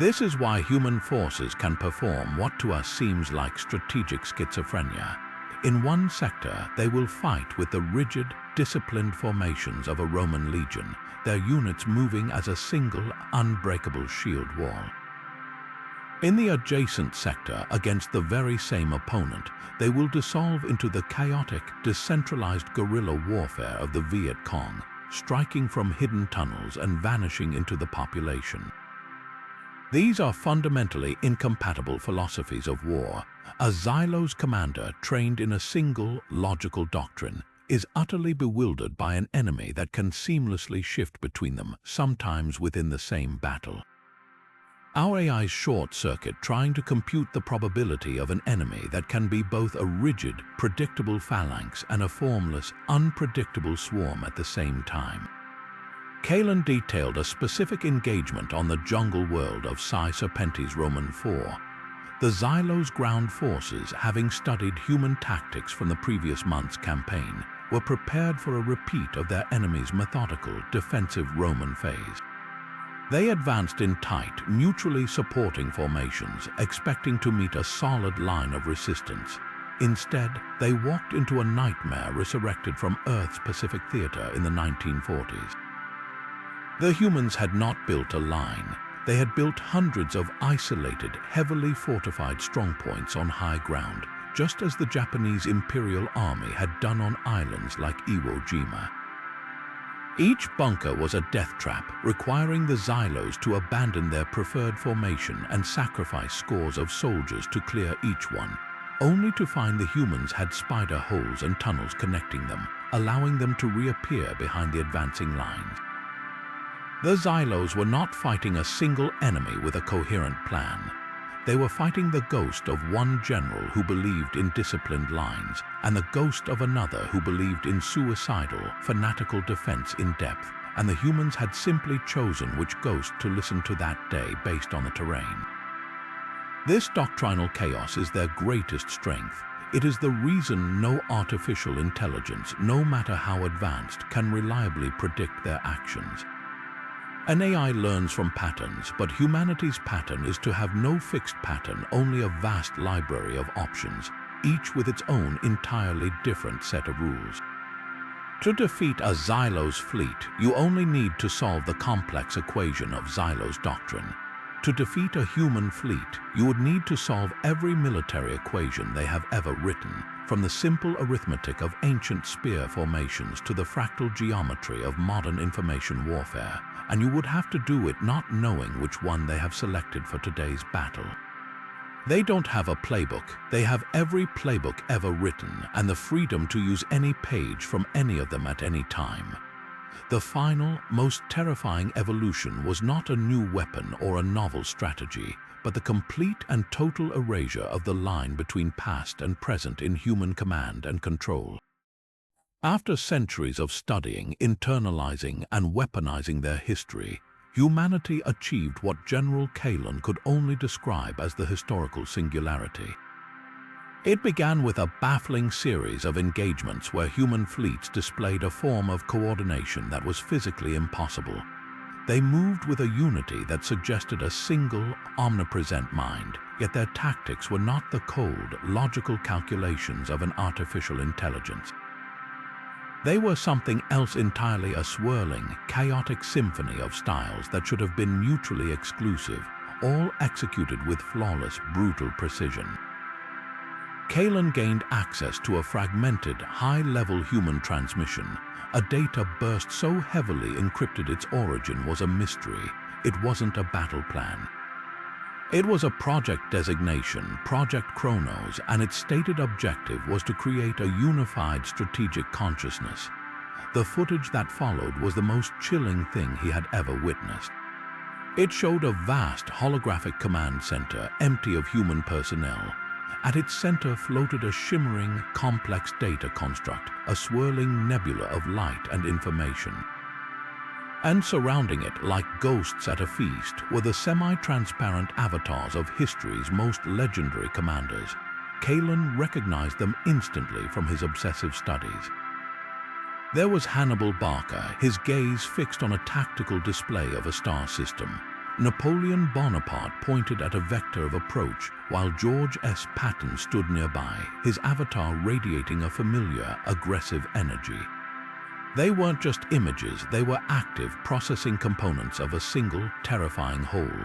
This is why human forces can perform what to us seems like strategic schizophrenia. In one sector, they will fight with the rigid, disciplined formations of a Roman legion, their units moving as a single, unbreakable shield wall. In the adjacent sector, against the very same opponent, they will dissolve into the chaotic, decentralized guerrilla warfare of the Viet Cong, striking from hidden tunnels and vanishing into the population. These are fundamentally incompatible philosophies of war. A Xylos commander trained in a single, logical doctrine is utterly bewildered by an enemy that can seamlessly shift between them, sometimes within the same battle. Our AI's short-circuit trying to compute the probability of an enemy that can be both a rigid, predictable phalanx and a formless, unpredictable swarm at the same time. Kalin detailed a specific engagement on the jungle world of Sci Serpentis Roman 4. The Xylos ground forces, having studied human tactics from the previous month's campaign, were prepared for a repeat of their enemy's methodical, defensive Roman phase. They advanced in tight, mutually supporting formations, expecting to meet a solid line of resistance. Instead, they walked into a nightmare resurrected from Earth's Pacific Theater in the 1940s. The humans had not built a line. They had built hundreds of isolated, heavily fortified strongpoints on high ground, just as the Japanese Imperial Army had done on islands like Iwo Jima. Each bunker was a death trap, requiring the Xylos to abandon their preferred formation and sacrifice scores of soldiers to clear each one, only to find the humans had spider holes and tunnels connecting them, allowing them to reappear behind the advancing lines. The Xylos were not fighting a single enemy with a coherent plan. They were fighting the ghost of one general who believed in disciplined lines, and the ghost of another who believed in suicidal, fanatical defense in depth, and the humans had simply chosen which ghost to listen to that day based on the terrain. This doctrinal chaos is their greatest strength. It is the reason no artificial intelligence, no matter how advanced, can reliably predict their actions. An AI learns from patterns, but humanity's pattern is to have no fixed pattern, only a vast library of options, each with its own entirely different set of rules. To defeat a Xylos fleet, you only need to solve the complex equation of Xylos doctrine. To defeat a human fleet, you would need to solve every military equation they have ever written, from the simple arithmetic of ancient spear formations to the fractal geometry of modern information warfare, and you would have to do it not knowing which one they have selected for today's battle. They don't have a playbook, they have every playbook ever written and the freedom to use any page from any of them at any time. The final, most terrifying evolution was not a new weapon or a novel strategy, but the complete and total erasure of the line between past and present in human command and control. After centuries of studying, internalizing, and weaponizing their history, humanity achieved what General Kalin could only describe as the historical singularity. It began with a baffling series of engagements where human fleets displayed a form of coordination that was physically impossible. They moved with a unity that suggested a single, omnipresent mind, yet their tactics were not the cold, logical calculations of an artificial intelligence. They were something else entirely, a swirling, chaotic symphony of styles that should have been mutually exclusive, all executed with flawless, brutal precision. Kalin gained access to a fragmented, high-level human transmission. A data burst so heavily encrypted its origin was a mystery. It wasn't a battle plan. It was a project designation, Project Kronos, and its stated objective was to create a unified strategic consciousness. The footage that followed was the most chilling thing he had ever witnessed. It showed a vast holographic command center empty of human personnel. At its center floated a shimmering, complex data construct, a swirling nebula of light and information. And surrounding it, like ghosts at a feast, were the semi-transparent avatars of history's most legendary commanders. Kalin recognized them instantly from his obsessive studies. There was Hannibal Barca, his gaze fixed on a tactical display of a star system. Napoleon Bonaparte pointed at a vector of approach, while George S. Patton stood nearby, his avatar radiating a familiar, aggressive energy. They weren't just images, they were active, processing components of a single, terrifying whole.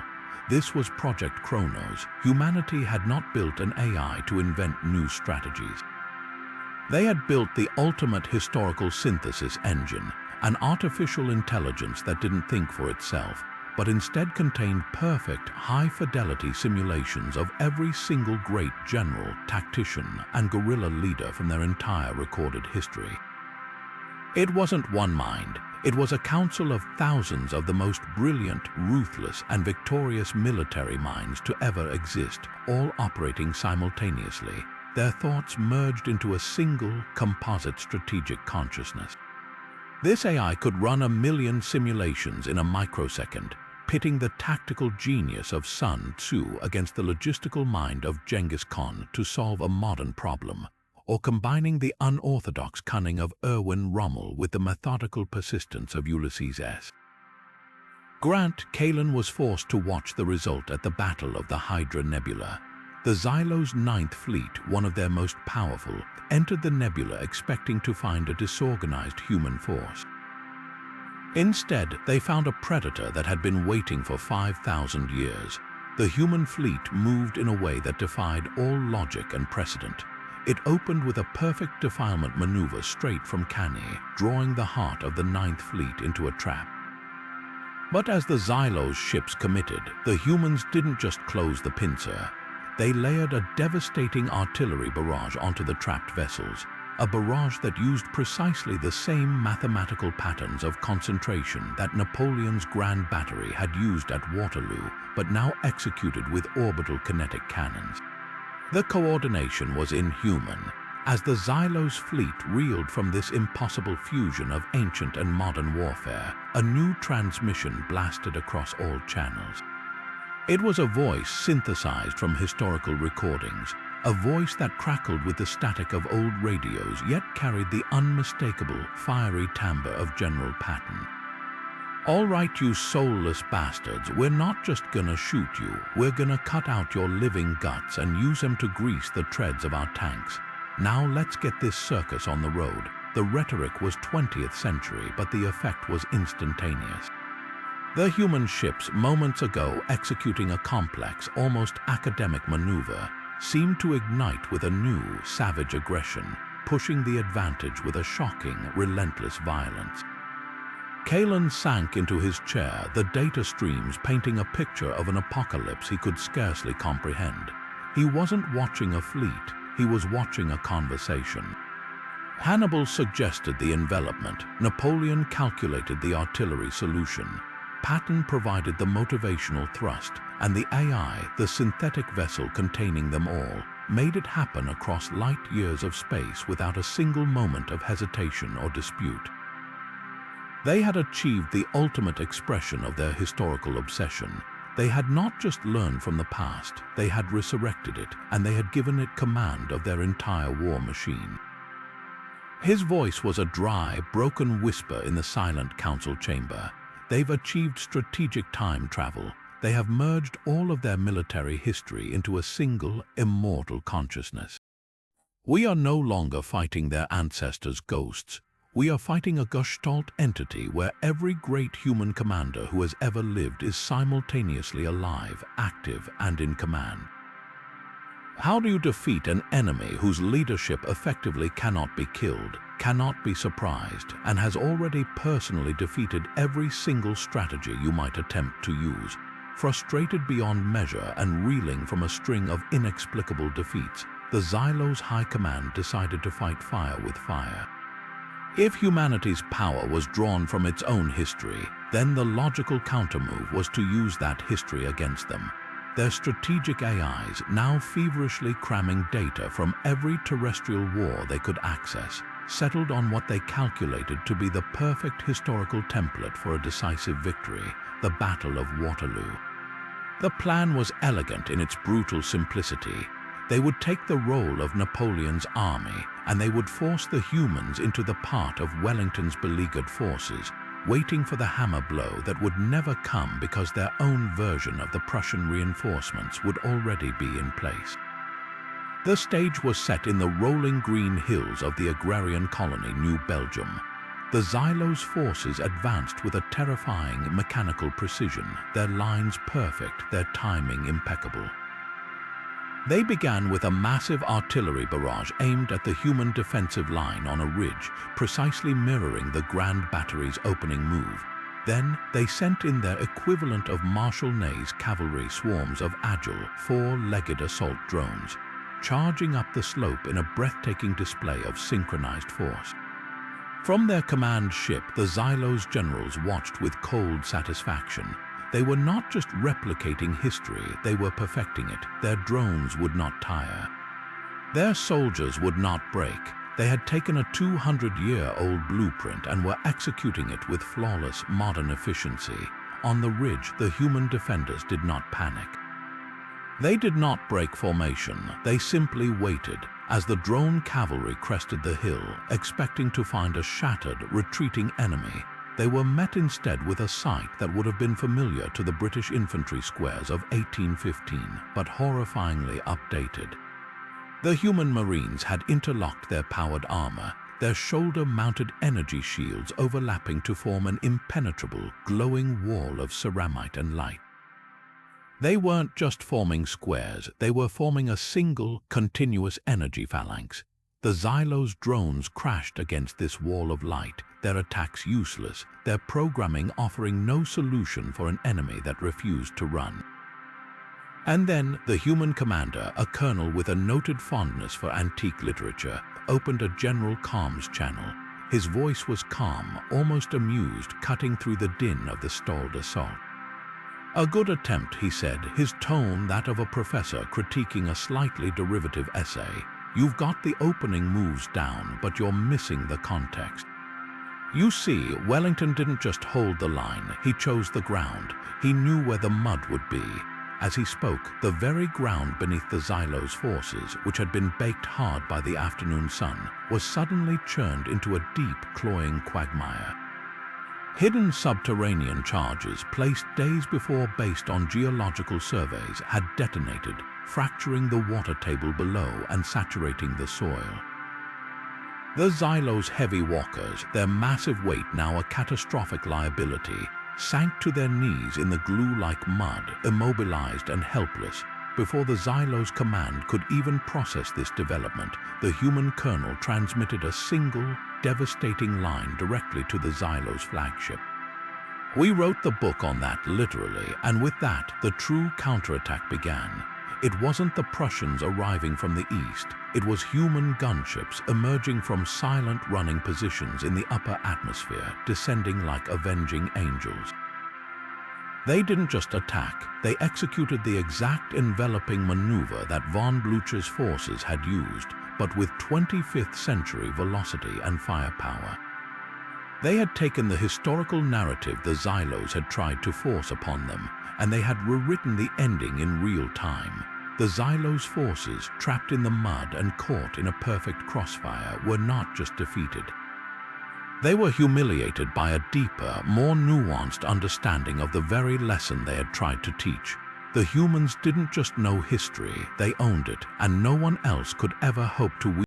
This was Project Kronos. Humanity had not built an AI to invent new strategies. They had built the ultimate historical synthesis engine, an artificial intelligence that didn't think for itself, but instead contained perfect, high-fidelity simulations of every single great general, tactician, and guerrilla leader from their entire recorded history. It wasn't one mind, It was a council of thousands of the most brilliant, ruthless, and victorious military minds to ever exist, all operating simultaneously. Their thoughts merged into a single, composite strategic consciousness. This AI could run 1,000,000 simulations in a microsecond, pitting the tactical genius of Sun Tzu against the logistical mind of Genghis Khan to solve a modern problem, or combining the unorthodox cunning of Erwin Rommel with the methodical persistence of Ulysses S. Grant. Kalin was forced to watch the result at the Battle of the Hydra Nebula. The Xylos' Ninth Fleet, one of their most powerful, entered the nebula expecting to find a disorganized human force. Instead, they found a predator that had been waiting for 5,000 years. The human fleet moved in a way that defied all logic and precedent. It opened with a perfect defilement maneuver straight from Cannae, drawing the heart of the Ninth Fleet into a trap. But as the Xylos ships committed, the humans didn't just close the pincer. They layered a devastating artillery barrage onto the trapped vessels, a barrage that used precisely the same mathematical patterns of concentration that Napoleon's Grand Battery had used at Waterloo, but now executed with orbital kinetic cannons. The coordination was inhuman. As the Xylos fleet reeled from this impossible fusion of ancient and modern warfare, a new transmission blasted across all channels. It was a voice synthesized from historical recordings, a voice that crackled with the static of old radios yet carried the unmistakable, fiery timbre of General Patton. "All right, you soulless bastards, we're not just gonna shoot you, we're gonna cut out your living guts and use them to grease the treads of our tanks. Now let's get this circus on the road." The rhetoric was 20th century, but the effect was instantaneous. The human ships, moments ago executing a complex, almost academic maneuver, seemed to ignite with a new, savage aggression, pushing the advantage with a shocking, relentless violence. Kalin sank into his chair, the data streams painting a picture of an apocalypse he could scarcely comprehend. He wasn't watching a fleet, he was watching a conversation. Hannibal suggested the envelopment, Napoleon calculated the artillery solution. Patton provided the motivational thrust, and the AI, the synthetic vessel containing them all, made it happen across light years of space without a single moment of hesitation or dispute. They had achieved the ultimate expression of their historical obsession. They had not just learned from the past, they had resurrected it, and they had given it command of their entire war machine. His voice was a dry, broken whisper in the silent council chamber. They've achieved strategic time travel. They have merged all of their military history into a single, immortal consciousness. We are no longer fighting their ancestors' ghosts. We are fighting a Gestalt entity where every great human commander who has ever lived is simultaneously alive, active, and in command. How do you defeat an enemy whose leadership effectively cannot be killed, cannot be surprised, and has already personally defeated every single strategy you might attempt to use? Frustrated beyond measure and reeling from a string of inexplicable defeats, the Xylos High Command decided to fight fire with fire. If humanity's power was drawn from its own history, then the logical countermove was to use that history against them. Their strategic AIs, now feverishly cramming data from every terrestrial war they could access, settled on what they calculated to be the perfect historical template for a decisive victory, the Battle of Waterloo. The plan was elegant in its brutal simplicity. They would take the role of Napoleon's army, and they would force the humans into the part of Wellington's beleaguered forces, waiting for the hammer blow that would never come because their own version of the Prussian reinforcements would already be in place. The stage was set in the rolling green hills of the agrarian colony New Belgium. The Xylos forces advanced with a terrifying mechanical precision, their lines perfect, their timing impeccable. They began with a massive artillery barrage aimed at the human defensive line on a ridge, precisely mirroring the Grand Battery's opening move. Then, they sent in their equivalent of Marshal Ney's cavalry swarms of agile, four-legged assault drones, charging up the slope in a breathtaking display of synchronized force. From their command ship, the Xylos generals watched with cold satisfaction. They were not just replicating history, they were perfecting it. Their drones would not tire. Their soldiers would not break. They had taken a 200-year-old blueprint and were executing it with flawless, modern efficiency. On the ridge, the human defenders did not panic. They did not break formation. They simply waited as the drone cavalry crested the hill, expecting to find a shattered, retreating enemy. They were met instead with a sight that would have been familiar to the British infantry squares of 1815, but horrifyingly updated. The human marines had interlocked their powered armor, their shoulder-mounted energy shields overlapping to form an impenetrable, glowing wall of ceramite and light. They weren't just forming squares, they were forming a single, continuous energy phalanx. The Xylos drones crashed against this wall of light, their attacks useless, their programming offering no solution for an enemy that refused to run. And then the human commander, a colonel with a noted fondness for antique literature, opened a general comms channel. His voice was calm, almost amused, cutting through the din of the stalled assault. "A good attempt," he said, his tone that of a professor critiquing a slightly derivative essay. "You've got the opening moves down, but you're missing the context. You see, Wellington didn't just hold the line, he chose the ground. He knew where the mud would be." As he spoke, the very ground beneath the Xylos forces, which had been baked hard by the afternoon sun, was suddenly churned into a deep, cloying quagmire. Hidden subterranean charges placed days before based on geological surveys had detonated, fracturing the water table below and saturating the soil. The Xylos' heavy walkers, their massive weight now a catastrophic liability, sank to their knees in the glue-like mud, immobilized and helpless. Before the Xylos' command could even process this development, the human colonel transmitted a single, devastating line directly to the Xylos' flagship. "We wrote the book on that, literally, and with that, the true counterattack began. It wasn't the Prussians arriving from the east, it was human gunships emerging from silent running positions in the upper atmosphere, descending like avenging angels. They didn't just attack, they executed the exact enveloping maneuver that von Blücher's forces had used, but with 25th century velocity and firepower. They had taken the historical narrative the Xylos had tried to force upon them, and they had rewritten the ending in real time. The Xylos forces, trapped in the mud and caught in a perfect crossfire, were not just defeated. They were humiliated by a deeper, more nuanced understanding of the very lesson they had tried to teach. The humans didn't just know history, they owned it, and no one else could ever hope to